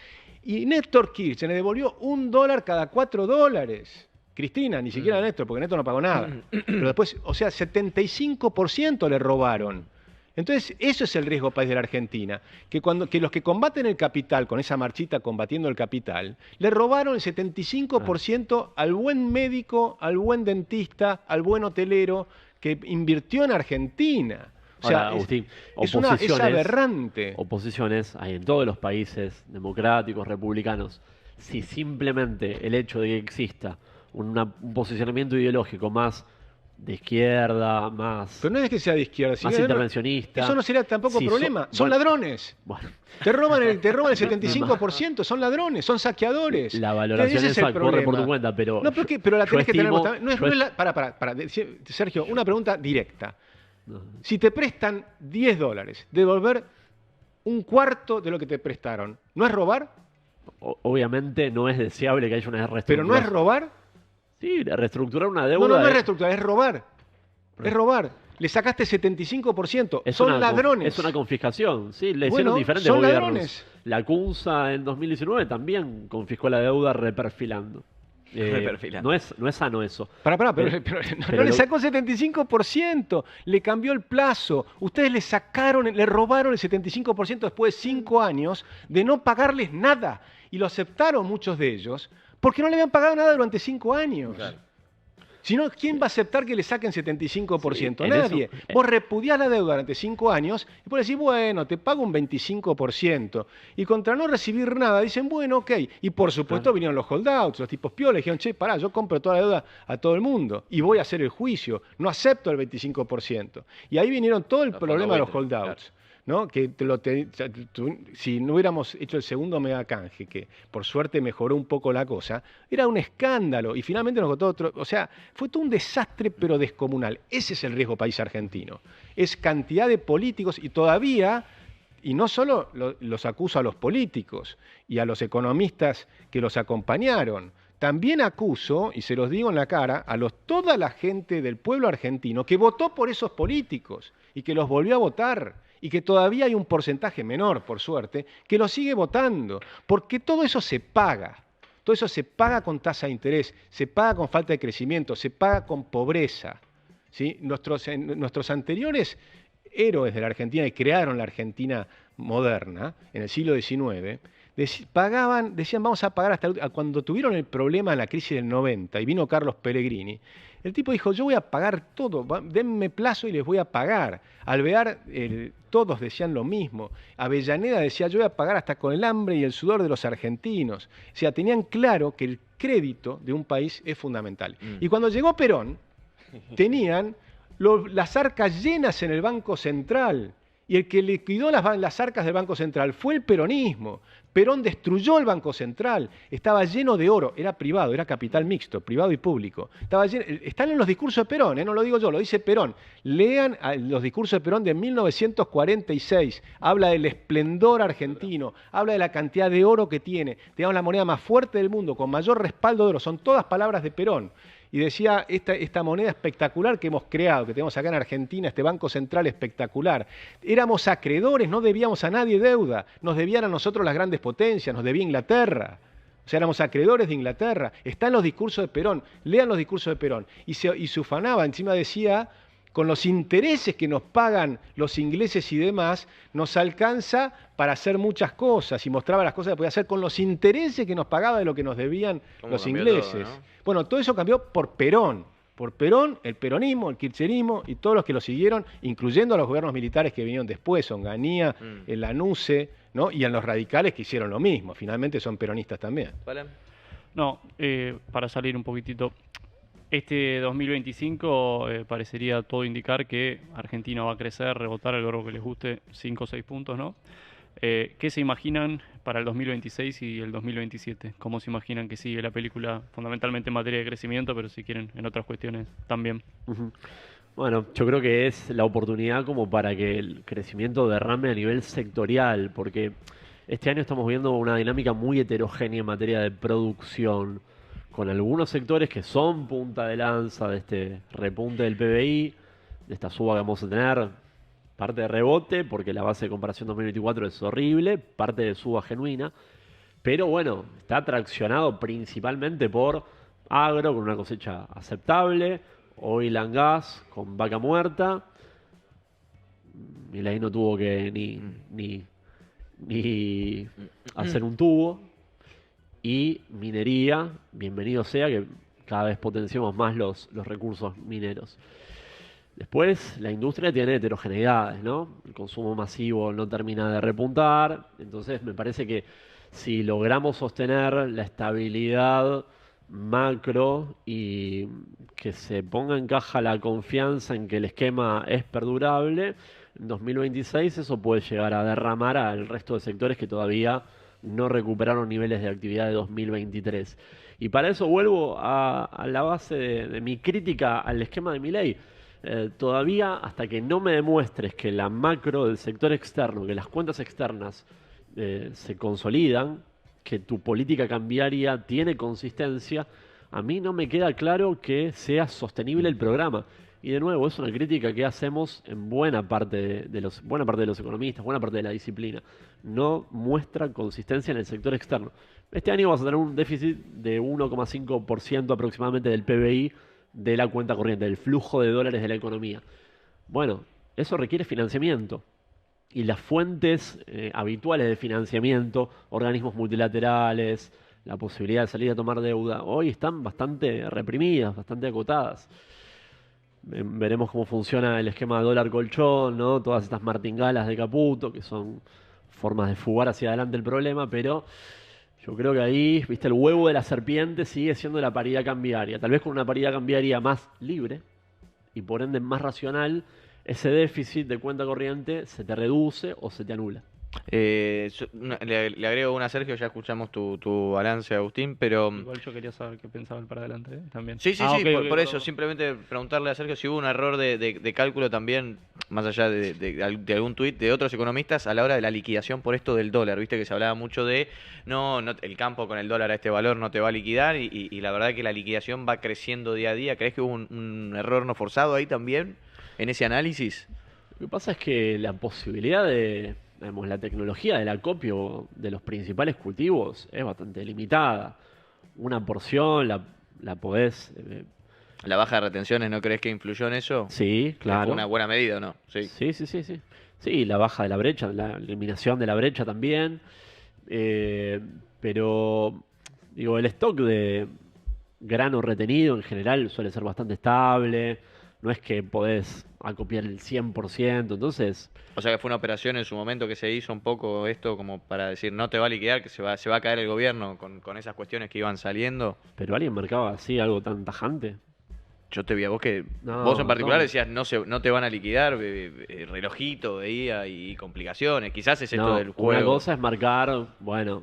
Y Néstor Kirchner le devolvió $1 cada $4. Cristina, ni siquiera Néstor, porque Néstor no pagó nada. Pero después, o sea, 75% le robaron. Entonces, eso es el riesgo país de la Argentina, que los que combaten el capital, con esa marchita combatiendo el capital, le robaron el 75% al buen médico, al buen dentista, al buen hotelero que invirtió en Argentina. O sea, ahora, Agustín, es aberrante. Oposiciones hay en todos los países democráticos, republicanos. Si simplemente el hecho de que exista un posicionamiento ideológico más de izquierda, más... Pero no es que sea de izquierda, más intervencionista. Eso no sería tampoco problema. Son bueno, ladrones. Bueno. Te roban el 75%, son ladrones, son saqueadores. La valoración esa corre por tu cuenta, pero... No, pero la tenés que tener... Para, Sergio, una pregunta directa. Si te prestan $10, devolver un cuarto de lo que te prestaron, ¿no es robar? Obviamente no es deseable que haya una reestructuración. ¿Pero no es robar? Sí, reestructurar una deuda... No es reestructurar, es robar. Es robar. Le sacaste 75%. Son ladrones. Es una confiscación. Sí, le hicieron diferentes son gobiernos. Ladrones. La CUNSA en 2019 también confiscó la deuda reperfilando. No es sano eso. Pero no le sacó 75%, le cambió el plazo. Ustedes le robaron el 75% después de 5 años de no pagarles nada. Y lo aceptaron muchos de ellos porque no le habían pagado nada durante 5 años. Claro. Si no, ¿quién va a aceptar que le saquen 75%? Sí, Nadie. eso, Vos repudiás la deuda durante 5 años y vos decís, bueno, te pago un 25%. Y contra no recibir nada, dicen, bueno, ok. Y por supuesto vinieron los holdouts, los tipos piola, dijeron, che, pará, yo compro toda la deuda a todo el mundo y voy a hacer el juicio. No acepto el 25%. Y ahí vinieron todo el problema de los holdouts. Claro. ¿No? Si no hubiéramos hecho el segundo megacanje, que por suerte mejoró un poco la cosa, era un escándalo y finalmente nos costó otro. O sea, fue todo un desastre, pero descomunal. Ese es el riesgo país argentino. Es cantidad de políticos y todavía, y no solo los acuso a los políticos y a los economistas que los acompañaron, también acuso, y se los digo en la cara, a toda la gente del pueblo argentino que votó por esos políticos y que los volvió a votar. Y que todavía hay un porcentaje menor, por suerte, que lo sigue votando, porque todo eso se paga. Todo eso se paga con tasa de interés, se paga con falta de crecimiento, se paga con pobreza. ¿Sí? Nuestros anteriores héroes de la Argentina, que crearon la Argentina moderna, en el siglo XIX, decían vamos a pagar cuando tuvieron el problema en la crisis del 90 y vino Carlos Pellegrini. El tipo dijo, yo voy a pagar todo, denme plazo y les voy a pagar. Alvear, todos decían lo mismo. Avellaneda decía, yo voy a pagar hasta con el hambre y el sudor de los argentinos. O sea, tenían claro que el crédito de un país es fundamental. Y cuando llegó Perón, tenían las arcas llenas en el Banco Central. Y el que liquidó las arcas del Banco Central fue el peronismo. Perón destruyó el Banco Central, estaba lleno de oro, era privado, era capital mixto, privado y público. Están en los discursos de Perón, no lo digo yo, lo dice Perón. Lean los discursos de Perón de 1946, habla del esplendor argentino, habla de la cantidad de oro que tiene. Tenemos la moneda más fuerte del mundo, con mayor respaldo de oro, son todas palabras de Perón. Y decía, esta moneda espectacular que hemos creado, que tenemos acá en Argentina, este Banco Central espectacular. Éramos acreedores, no debíamos a nadie deuda, nos debían a nosotros las grandes potencias, nos debía Inglaterra. O sea, éramos acreedores de Inglaterra. Están los discursos de Perón, lean los discursos de Perón. Y se ufanaba, encima decía, con los intereses que nos pagan los ingleses y demás, nos alcanza para hacer muchas cosas. Y mostraba las cosas que podía hacer con los intereses que nos pagaba de lo que nos debían los ingleses. Todo, ¿no? Bueno, todo eso cambió por Perón. Por Perón, el peronismo, el kirchnerismo y todos los que lo siguieron, incluyendo a los gobiernos militares que vinieron después, Onganía, el Lanusse, ¿no? Y a los radicales que hicieron lo mismo. Finalmente son peronistas también. ¿Vale? No, para salir un poquitito. Este 2025 parecería todo indicar que Argentina va a crecer, rebotar el verbo que les guste, 5 o 6 puntos, ¿no? ¿Qué se imaginan para el 2026 y el 2027? ¿Cómo se imaginan que sigue la película, fundamentalmente en materia de crecimiento, pero si quieren en otras cuestiones también? Bueno, yo creo que es la oportunidad como para que el crecimiento derrame a nivel sectorial, porque este año estamos viendo una dinámica muy heterogénea en materia de producción, con algunos sectores que son punta de lanza de este repunte del PBI, de esta suba que vamos a tener, parte de rebote, porque la base de comparación 2024 es horrible, parte de suba genuina, pero bueno, está traccionado principalmente por agro, con una cosecha aceptable, oil and gas, con vaca muerta. Milei no tuvo que ni hacer un tubo. Y minería, bienvenido sea, que cada vez potenciamos más los recursos mineros. Después, la industria tiene heterogeneidades, ¿no? El consumo masivo no termina de repuntar, entonces me parece que si logramos sostener la estabilidad macro y que se ponga en caja la confianza en que el esquema es perdurable, en 2026 eso puede llegar a derramar al resto de sectores que todavía no recuperaron niveles de actividad de 2023. Y para eso vuelvo a la base de mi crítica al esquema de Milei. Todavía, hasta que no me demuestres que la macro del sector externo, que las cuentas externas se consolidan, que tu política cambiaria tiene consistencia, a mí no me queda claro que sea sostenible el programa. Y de nuevo, es una crítica que hacemos en buena parte de los economistas, buena parte de la disciplina. No muestra consistencia en el sector externo. Este año vamos a tener un déficit de 1,5% aproximadamente del PBI de la cuenta corriente, del flujo de dólares de la economía. Bueno, eso requiere financiamiento. Y las fuentes habituales de financiamiento, organismos multilaterales, la posibilidad de salir a tomar deuda, hoy están bastante reprimidas, bastante acotadas. Veremos cómo funciona el esquema de dólar colchón, ¿no? Todas estas martingalas de Caputo, que son formas de fugar hacia adelante el problema, pero yo creo que ahí, viste, el huevo de la serpiente sigue siendo la paridad cambiaria. Tal vez con una paridad cambiaria más libre y por ende más racional, ese déficit de cuenta corriente se te reduce o se te anula. Le agrego una a Sergio, ya escuchamos tu balance, Agustín, pero... Igual yo quería saber qué pensaba el para adelante también. Sí, sí, Ah, sí, ok, por ok, eso, simplemente preguntarle a Sergio si hubo un error de cálculo también, más allá de algún tuit de otros economistas, a la hora de la liquidación por esto del dólar. Viste que se hablaba mucho de, no, el campo con el dólar a este valor no te va a liquidar, y la verdad que la liquidación va creciendo día a día. ¿Crees que hubo un error no forzado ahí también, en ese análisis? Lo que pasa es que la posibilidad de, digamos, la tecnología del acopio de los principales cultivos es bastante limitada. Una porción la podés... ¿La baja de retenciones no crees que influyó en eso? sí, claro. ¿Fue una buena medida o no? Sí. Sí. Sí, la baja de la brecha, la eliminación de la brecha también. Pero, digo, el stock de grano retenido en general suele ser bastante estable. No es que podés acopiar el 100%. Entonces, O sea que fue una operación en su momento que se hizo un poco esto como para decir no te va a liquidar, que se va a caer el gobierno con esas cuestiones que iban saliendo. ¿pero alguien marcaba así algo tan tajante? Yo te vi a vos que, No, vos en particular no. decías no te van a liquidar, relojito veía y complicaciones. Quizás es esto No, del una juego. cosa es marcar, bueno,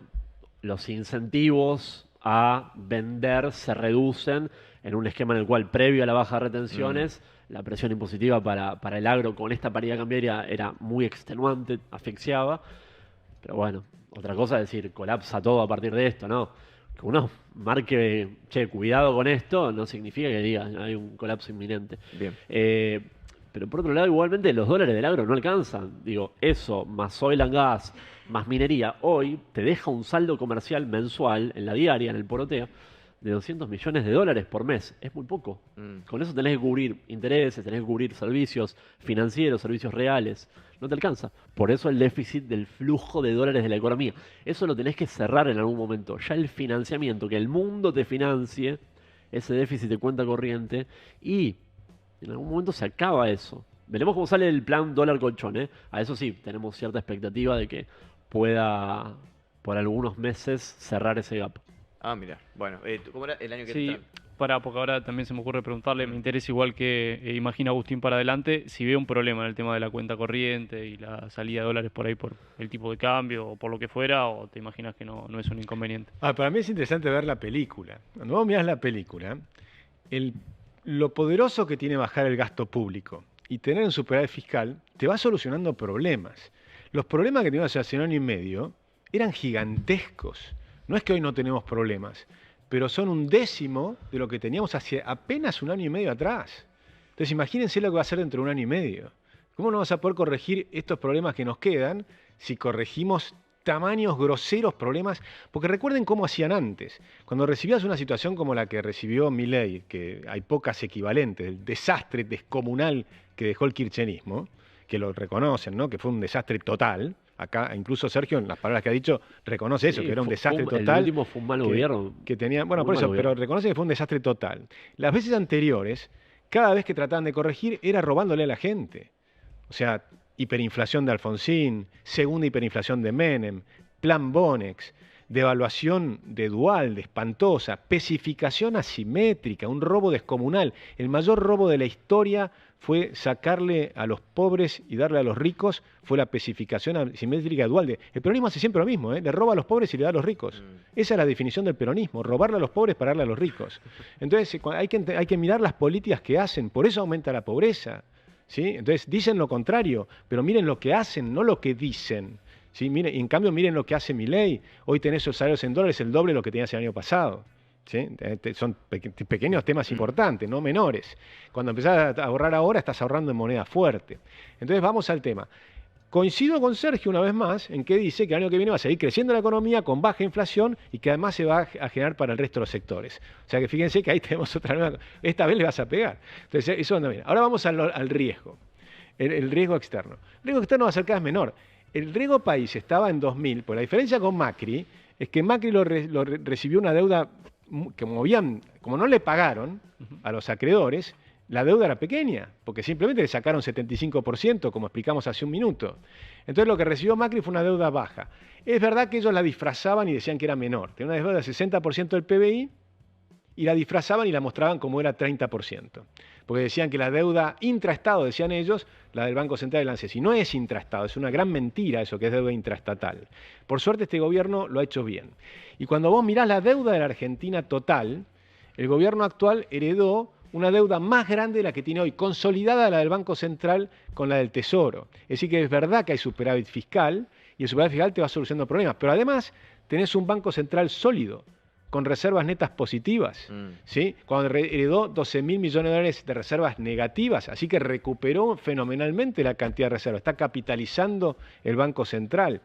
los incentivos a vender se reducen en un esquema en el cual, previo a la baja de retenciones, la presión impositiva para el agro con esta paridad cambiaria era muy extenuante, asfixiaba. Pero bueno, otra cosa es decir, colapsa todo a partir de esto, ¿no? Que uno marque, che, cuidado con esto, no significa que diga, hay un colapso inminente. Bien. Pero por otro lado, igualmente los dólares del agro no alcanzan. Digo, eso, más oil and gas, más minería, hoy te deja un saldo comercial mensual en la diaria, en el poroteo, de 200 millones de dólares por mes. Es muy poco. Con eso tenés que cubrir intereses, tenés que cubrir servicios financieros, servicios reales. No te alcanza. Por eso el déficit del flujo de dólares de la economía. Eso lo tenés que cerrar en algún momento. Ya el financiamiento, que el mundo te financie ese déficit de cuenta corriente, y en algún momento se acaba eso. Veremos cómo sale el plan dólar colchón, ¿eh? A eso sí, tenemos cierta expectativa de que pueda por algunos meses cerrar ese gap. Ah, mira. Bueno, ¿cómo era el año que Sí, entra? porque ahora también se me ocurre preguntarle, me interesa igual que imagina Agustín para adelante, si ve un problema en el tema de la cuenta corriente y la salida de dólares por ahí por el tipo de cambio o por lo que fuera, o te imaginas que no es un inconveniente. Para mí es interesante ver la película. Cuando vos mirás la película, lo poderoso que tiene bajar el gasto público y tener un superávit fiscal te va solucionando problemas. Los problemas que teníamos hace un año y medio eran gigantescos. No es que hoy no tenemos problemas, pero son un décimo de lo que teníamos hace apenas un año y medio atrás. Entonces imagínense lo que va a ser dentro de un año y medio. ¿Cómo no vas a poder corregir estos problemas que nos quedan si corregimos tamaños groseros problemas? Porque recuerden cómo hacían antes. Cuando recibías una situación como la que recibió Milei, que hay pocas equivalentes, el desastre descomunal que dejó el kirchnerismo, que lo reconocen, ¿no? Que fue un desastre total. Acá, incluso Sergio, en las palabras que ha dicho, reconoce eso, Sí, que era un desastre el total. último fue un mal gobierno. Que tenía, bueno, Muy por mal eso, gobierno. pero reconoce que fue un desastre total. Las veces anteriores, cada vez que trataban de corregir, era robándole a la gente. O sea, hiperinflación de Alfonsín, segunda hiperinflación de Menem, plan Bonex, devaluación de Duhalde, espantosa, especificación asimétrica, un robo descomunal. El mayor robo de la historia fue sacarle a los pobres y darle a los ricos, fue la especificación asimétrica de Duhalde. El peronismo hace siempre lo mismo, le roba a los pobres y le da a los ricos. Esa es la definición del peronismo, robarle a los pobres para darle a los ricos. Entonces hay que mirar las políticas que hacen, por eso aumenta la pobreza. ¿Sí? Entonces dicen lo contrario, pero miren lo que hacen, no lo que dicen. ¿Sí? Miren, en cambio, miren lo que hace Milei. Hoy tenés los salarios en dólares el doble de lo que tenías el año pasado. ¿Sí? Son pequeños temas importantes, no menores. Cuando empezás a ahorrar ahora, estás ahorrando en moneda fuerte. Entonces vamos al tema. Coincido con Sergio una vez más en que dice que el año que viene va a seguir creciendo la economía con baja inflación y que además se va a generar para el resto de los sectores. O sea que fíjense que ahí tenemos otra nueva... Esta vez le vas a pegar. Entonces eso anda bien. Ahora vamos al riesgo. El riesgo externo. El riesgo externo va a ser cada vez menor. El riesgo país estaba en 2000, por la diferencia con Macri, es que Macri recibió una deuda, como no le pagaron a los acreedores, la deuda era pequeña, porque simplemente le sacaron 75%, como explicamos hace un minuto. Entonces lo que recibió Macri fue una deuda baja. Es verdad que ellos la disfrazaban y decían que era menor. Tenía una deuda de 60% del PBI y la disfrazaban y la mostraban como era 30%. Porque decían que la deuda intraestado, decían ellos, la del Banco Central del ANSES. Y no es intraestado, es una gran mentira eso que es deuda intraestatal. Por suerte este gobierno lo ha hecho bien. Y cuando vos mirás la deuda de la Argentina total, el gobierno actual heredó una deuda más grande de la que tiene hoy, consolidada la del Banco Central con la del Tesoro. Es decir, que es verdad que hay superávit fiscal, y el superávit fiscal te va solucionando problemas, pero además tenés un Banco Central sólido, con reservas netas positivas, ¿sí? Cuando heredó 12.000 millones de dólares de reservas negativas, así que recuperó fenomenalmente la cantidad de reservas, está capitalizando el Banco Central.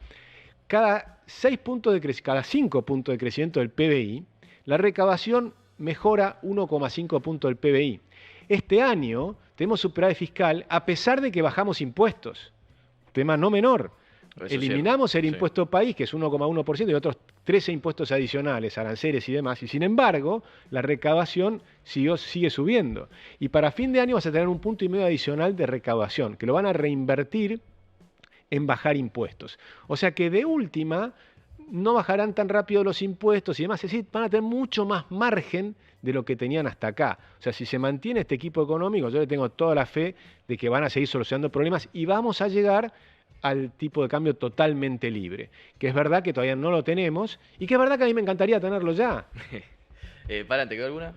Cada 5 puntos de crecimiento del PBI, la recaudación mejora 1,5 puntos del PBI. Este año tenemos superávit fiscal a pesar de que bajamos impuestos, tema no menor. Eliminamos el impuesto país, que es 1,1%, y otros 13 impuestos adicionales, aranceles y demás, y sin embargo, la recaudación sigue subiendo. Y para fin de año vas a tener 1,5 puntos adicional de recaudación, que lo van a reinvertir en bajar impuestos. O sea que de última no bajarán tan rápido los impuestos y demás, es decir, van a tener mucho más margen de lo que tenían hasta acá. O sea, si se mantiene este equipo económico, yo le tengo toda la fe de que van a seguir solucionando problemas y vamos a llegar al tipo de cambio totalmente libre, que es verdad que todavía no lo tenemos y que es verdad que a mí me encantaría tenerlo ya. Paran, ¿te quedó alguna?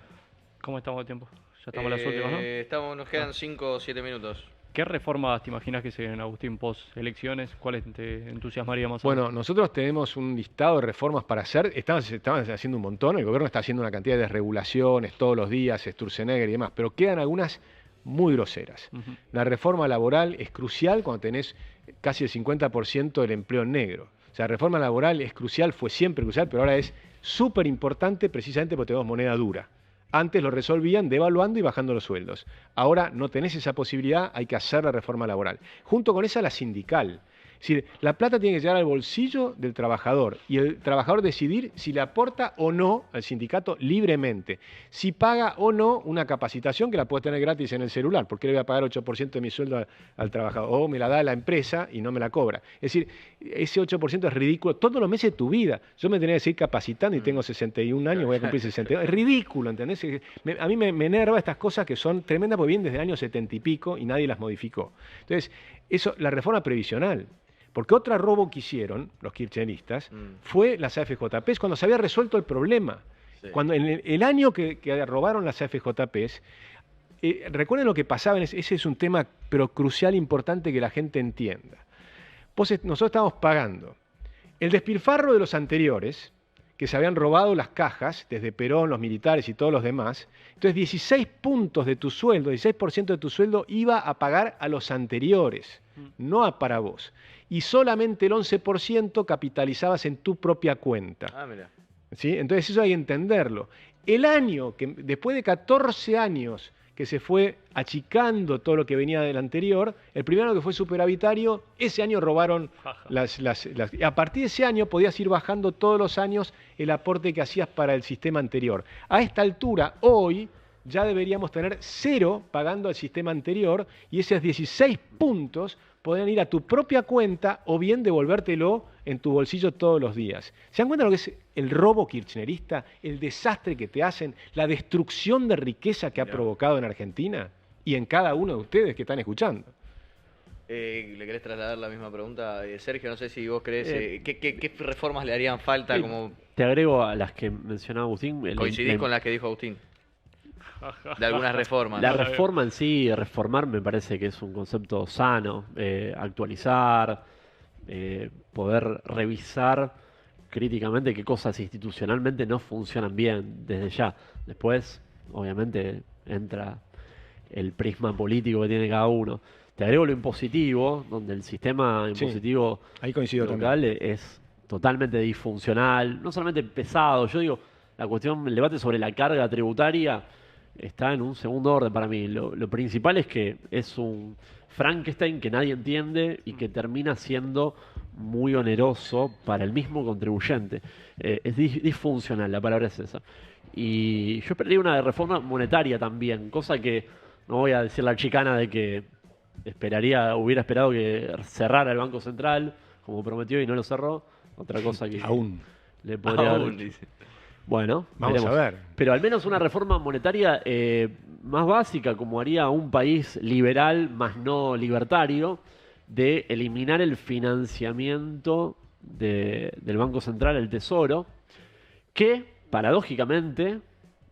¿Cómo estamos de tiempo? Ya estamos en las últimas, ¿no? Nos quedan 5 o 7 minutos. ¿Qué reformas te imaginas que se den, Agustín, post-elecciones? ¿Cuáles te entusiasmaría más? Bueno, nosotros tenemos un listado de reformas para hacer. Estaban haciendo un montón, el gobierno está haciendo una cantidad de desregulaciones todos los días, Sturzenegger y demás, pero quedan algunas muy groseras. La reforma laboral es crucial cuando tenés casi el 50% del empleo en negro. O sea, la reforma laboral es crucial, fue siempre crucial, pero ahora es súper importante precisamente porque tenemos moneda dura. Antes lo resolvían devaluando y bajando los sueldos. Ahora no tenés esa posibilidad, hay que hacer la reforma laboral. Junto con esa, la sindical. Es decir, la plata tiene que llegar al bolsillo del trabajador y el trabajador decidir si le aporta o no al sindicato libremente, si paga o no una capacitación que la puede tener gratis en el celular, porque le voy a pagar 8% de mi sueldo al trabajador, o me la da la empresa y no me la cobra. Es decir, ese 8% es ridículo todos los meses de tu vida. Yo me tenía que seguir capacitando y tengo 61 años, voy a cumplir 62. Es ridículo, ¿entendés? A mí me enerva estas cosas que son tremendas porque vienen desde el año 70 y pico y nadie las modificó. Entonces, eso, la reforma previsional. Porque otro robo que hicieron los kirchneristas fue las AFJPs cuando se había resuelto el problema. Sí. Cuando en el año que robaron las AFJPs, recuerden lo que pasaba, ese es un tema pero crucial, importante que la gente entienda. Nosotros estábamos pagando el despilfarro de los anteriores, que se habían robado las cajas, desde Perón, los militares y todos los demás. Entonces 16 puntos de tu sueldo, 16% de tu sueldo iba a pagar a los anteriores, no para vos. Y solamente el 11% capitalizabas en tu propia cuenta. Ah, mira. ¿Sí? Entonces eso hay que entenderlo. El año, que después de 14 años que se fue achicando todo lo que venía del anterior, el primer año que fue superavitario, ese año robaron a partir de ese año podías ir bajando todos los años el aporte que hacías para el sistema anterior. A esta altura, hoy, ya deberíamos tener 0 pagando al sistema anterior y esos 16 puntos podrían ir a tu propia cuenta o bien devolvértelo en tu bolsillo todos los días. ¿Se dan cuenta de lo que es el robo kirchnerista, el desastre que te hacen, la destrucción de riqueza que ha provocado en Argentina y en cada uno de ustedes que están escuchando? ¿Le querés trasladar la misma pregunta? Sergio, no sé si vos crees, ¿qué reformas le harían falta? Como... Te agrego a las que mencionaba Agustín. ¿Coincidís con las que dijo Agustín? De algunas reformas. La reforma en sí, reformar me parece que es un concepto sano, actualizar, poder revisar críticamente qué cosas institucionalmente no funcionan bien desde ya. Después, obviamente, entra el prisma político que tiene cada uno. Te agrego lo impositivo, donde el sistema impositivo ahí coincido local también. Es totalmente disfuncional, no solamente pesado. Yo digo, la cuestión, el debate sobre la carga tributaria está en un segundo orden para mí. Lo principal es que es un Frankenstein que nadie entiende y que termina siendo muy oneroso para el mismo contribuyente. Es disfuncional, la palabra es esa. Y yo esperaría una reforma monetaria también, cosa que no voy a decir la chicana de que hubiera esperado que cerrara el Banco Central, como prometió, y no lo cerró. Otra cosa que Aún. le podría Aún, haber... dice. Bueno, Vamos veremos. a ver. Pero al menos una reforma monetaria más básica, como haría un país liberal, más no libertario, de eliminar el financiamiento del Banco Central, el Tesoro, que, paradójicamente,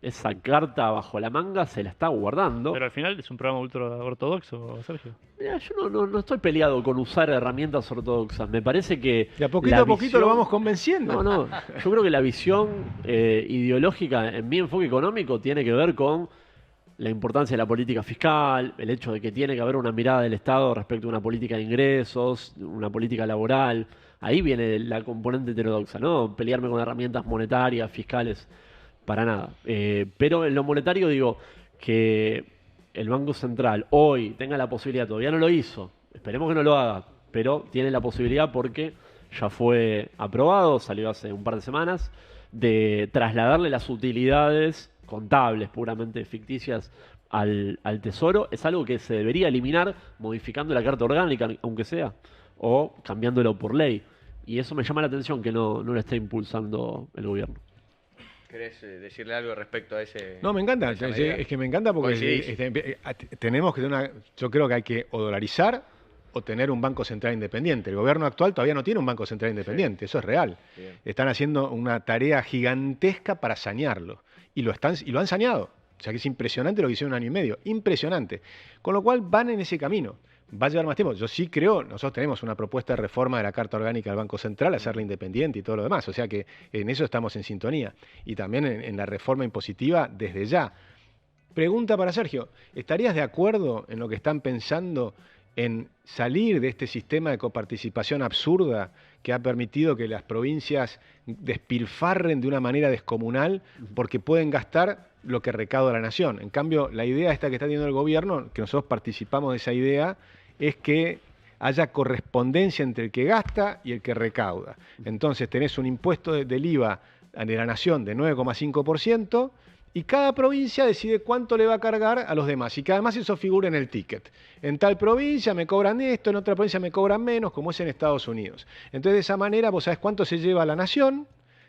esa carta bajo la manga se la está guardando. Pero al final es un programa ultra ortodoxo, Sergio. Mira, yo no estoy peleado con usar herramientas ortodoxas. Me parece que De a poquito la a poquito visión- lo vamos convenciendo. No, yo creo que la visión ideológica en mi enfoque económico tiene que ver con la importancia de la política fiscal, el hecho de que tiene que haber una mirada del Estado respecto a una política de ingresos, una política laboral. Ahí viene la componente heterodoxa, ¿no? Pelearme con herramientas monetarias, fiscales, para nada. Pero en lo monetario digo que el Banco Central hoy tenga la posibilidad, todavía no lo hizo, esperemos que no lo haga, pero tiene la posibilidad porque ya fue aprobado, salió hace un par de semanas, de trasladarle las utilidades contables puramente ficticias al Tesoro. Es algo que se debería eliminar modificando la Carta Orgánica, aunque sea, o cambiándolo por ley. Y eso me llama la atención que no lo esté impulsando el gobierno. ¿Querés decirle algo respecto a ese? No, me encanta. a esa medida? Es que me encanta porque Coincidís. tenemos que tener yo creo que hay que o dolarizar o tener un Banco Central independiente. El gobierno actual todavía no tiene un Banco Central independiente, eso es real. Bien. Están haciendo una tarea gigantesca para sanearlo. Y lo han saneado. O sea que es impresionante lo que hicieron un año y medio. Impresionante. Con lo cual van en ese camino. Va a llevar más tiempo. Yo sí creo, nosotros tenemos una propuesta de reforma de la Carta Orgánica del Banco Central, hacerla independiente y todo lo demás. O sea que en eso estamos en sintonía. Y también en la reforma impositiva desde ya. Pregunta para Sergio. ¿Estarías de acuerdo en lo que están pensando en salir de este sistema de coparticipación absurda que ha permitido que las provincias despilfarren de una manera descomunal porque pueden gastar lo que recauda la nación? En cambio, la idea esta que está teniendo el gobierno, que nosotros participamos de esa idea, es que haya correspondencia entre el que gasta y el que recauda. Entonces tenés un impuesto del IVA de la nación de 9,5%, y cada provincia decide cuánto le va a cargar a los demás. Y que además eso figura en el ticket. En tal provincia me cobran esto, en otra provincia me cobran menos, como es en Estados Unidos. Entonces de esa manera vos sabés cuánto se lleva a la nación.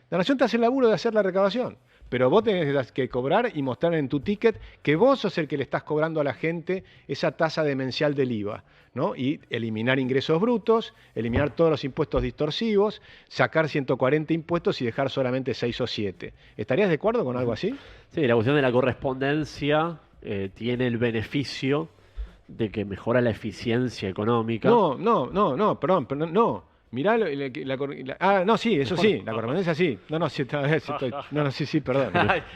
La nación te hace el laburo de hacer la recaudación. Pero vos tenés que cobrar y mostrar en tu ticket que vos sos el que le estás cobrando a la gente esa tasa demencial del IVA, ¿no? Y eliminar ingresos brutos, eliminar todos los impuestos distorsivos, sacar 140 impuestos y dejar solamente 6 o 7. ¿Estarías de acuerdo con algo así? Sí, la cuestión de la correspondencia tiene el beneficio de que mejora la eficiencia económica. No, perdón, no. Mirá, no, sí, eso sí, la correspondencia sí. Sí, perdón.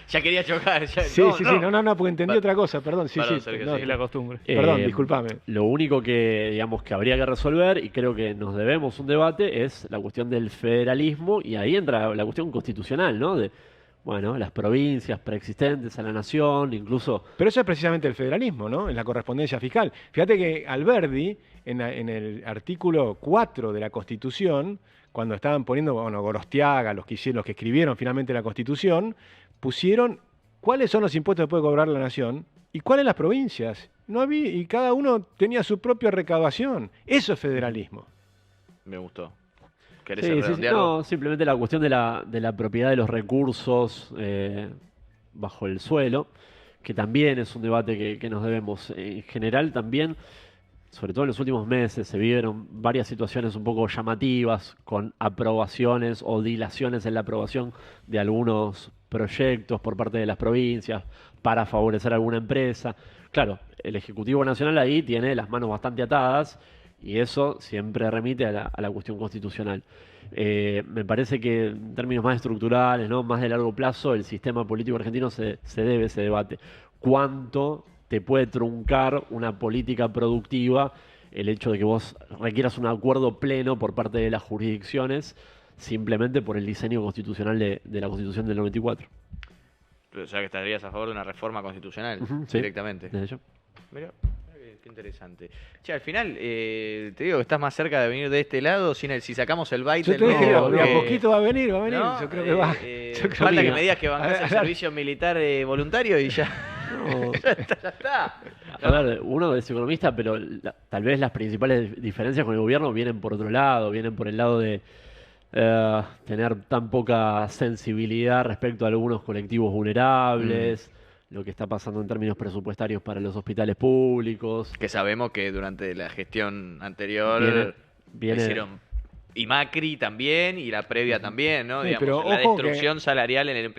Ya quería chocar. Sí, no, porque entendí otra cosa, perdón, sí, Perdón, sí. Sergio, No, Es la costumbre. perdón, discúlpame. Lo único que, digamos, que habría que resolver, y creo que nos debemos un debate, es la cuestión del federalismo, y ahí entra la cuestión constitucional, ¿no? De, bueno, las provincias preexistentes a la nación, incluso... Pero eso es precisamente el federalismo, ¿no? En la correspondencia fiscal. Fíjate que Alberdi, en el artículo 4 de la Constitución, cuando estaban poniendo, bueno, Gorostiaga, los que escribieron finalmente la Constitución, pusieron cuáles son los impuestos que puede cobrar la nación y cuáles las provincias. No había, y cada uno tenía su propia recaudación. Eso es federalismo. Me gustó. ¿Querés Sí, redondearlo? no, simplemente la cuestión de la propiedad de los recursos bajo el suelo, que también es un debate que nos debemos. En general también, sobre todo en los últimos meses, se vieron varias situaciones un poco llamativas con aprobaciones o dilaciones en la aprobación de algunos proyectos por parte de las provincias para favorecer a alguna empresa. Claro, el Ejecutivo Nacional ahí tiene las manos bastante atadas. Y eso siempre remite a la cuestión constitucional. Me parece que en términos más estructurales, ¿no? Más de largo plazo, el sistema político argentino se debe ese debate. ¿Cuánto te puede truncar una política productiva el hecho de que vos requieras un acuerdo pleno por parte de las jurisdicciones simplemente por el diseño constitucional de la Constitución del 94? O sea que estarías a favor de una reforma constitucional Ujú, sí. directamente. Desde yo. Mirá, qué interesante. Che, al final, te digo que estás más cerca de venir de este lado, si sacamos el byte Yo del te dije, medio, de a poquito va a venir, ¿no? yo creo que va. Yo creo Falta que que va. me digas que bancás el servicio militar voluntario y ya. No. Ya está. A ver, uno es economista, pero tal vez las principales diferencias con el gobierno vienen por otro lado, vienen por el lado de tener tan poca sensibilidad respecto a algunos colectivos vulnerables, lo que está pasando en términos presupuestarios para los hospitales públicos. Que sabemos que durante la gestión anterior Viene- hicieron, y Macri también, y la previa también, ¿no? Sí, Digamos, pero la ojo destrucción salarial en el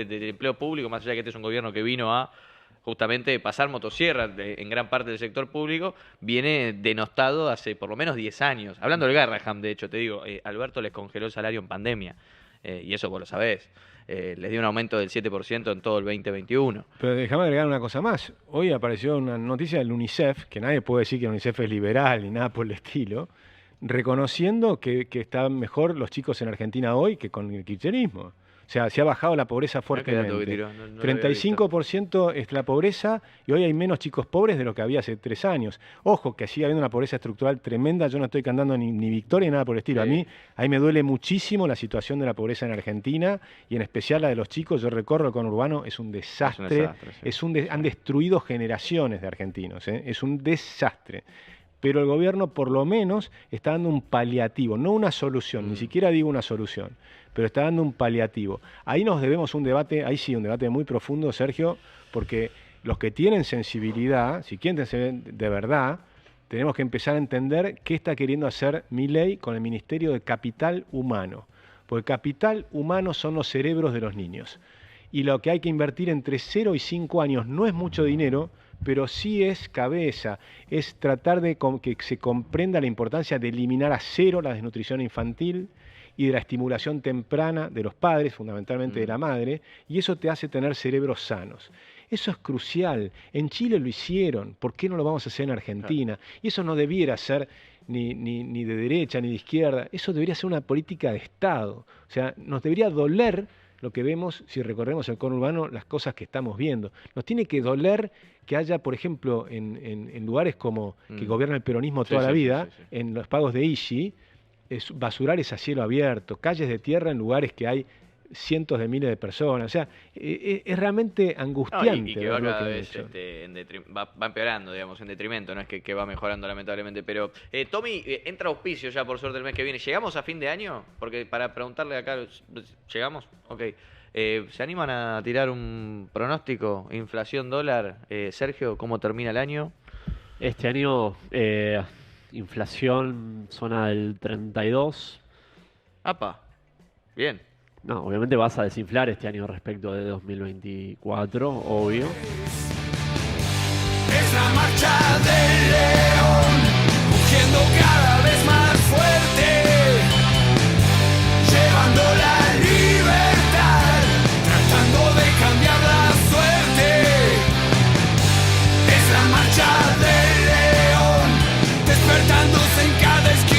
del empleo público, más allá de que este es un gobierno que vino a justamente pasar motosierra en gran parte del sector público, viene denostado hace por lo menos 10 años. Hablando del Garraham, de hecho, te digo, Alberto les congeló el salario en pandemia, y eso vos lo sabés. Les dio un aumento del 7% en todo el 2021. Pero déjame agregar una cosa más. Hoy apareció una noticia del UNICEF, que nadie puede decir que el UNICEF es liberal ni nada por el estilo, reconociendo que están mejor los chicos en Argentina hoy que con el kirchnerismo. O sea, se ha bajado la pobreza Mirá qué dato que fuertemente. tiró, no lo había visto. 35% es la pobreza y hoy hay menos chicos pobres de lo que había hace 3 años. Ojo, que sigue habiendo una pobreza estructural tremenda. Yo no estoy cantando ni victoria ni nada por el estilo. Sí. Ahí me duele muchísimo la situación de la pobreza en Argentina y en especial la de los chicos. Yo recorro el conurbano, es un desastre. Sí. Han destruido generaciones de argentinos. Es un desastre. Pero el gobierno por lo menos está dando un paliativo, no una solución, ni siquiera digo una solución, pero está dando un paliativo. Ahí nos debemos un debate, ahí sí, un debate muy profundo, Sergio, porque los que tienen sensibilidad, si quieren ser de verdad, tenemos que empezar a entender qué está queriendo hacer Milei con el Ministerio de Capital Humano. Porque capital humano son los cerebros de los niños. Y lo que hay que invertir entre 0 y 5 años no es mucho dinero, pero sí es cabeza, es tratar de que se comprenda la importancia de eliminar a cero la desnutrición infantil y de la estimulación temprana de los padres, fundamentalmente de la madre, y eso te hace tener cerebros sanos. Eso es crucial. En Chile lo hicieron, ¿por qué no lo vamos a hacer en Argentina? Y eso no debiera ser ni de derecha ni de izquierda, eso debería ser una política de Estado. O sea, nos debería doler lo que vemos si recorremos el conurbano, las cosas que estamos viendo. Nos tiene que doler que haya, por ejemplo, en lugares como que gobierna el peronismo toda la vida, en los pagos de IGI, basurales a cielo abierto, calles de tierra en lugares que hay cientos de miles de personas. O sea, es realmente angustiante. Y que ver va lo cada que han vez hecho. va empeorando, digamos, en detrimento, no es que va mejorando lamentablemente. Pero, Tommy, entra auspicio ya por suerte el mes que viene. ¿Llegamos a fin de año? Porque para preguntarle acá, ¿llegamos? Ok. ¿Se animan a tirar un pronóstico? Inflación, dólar. Sergio, ¿cómo termina el año? Este año, inflación zona del 32. ¡Apa! Bien. No, obviamente vas a desinflar este año respecto de 2024, obvio. Es la marcha del león.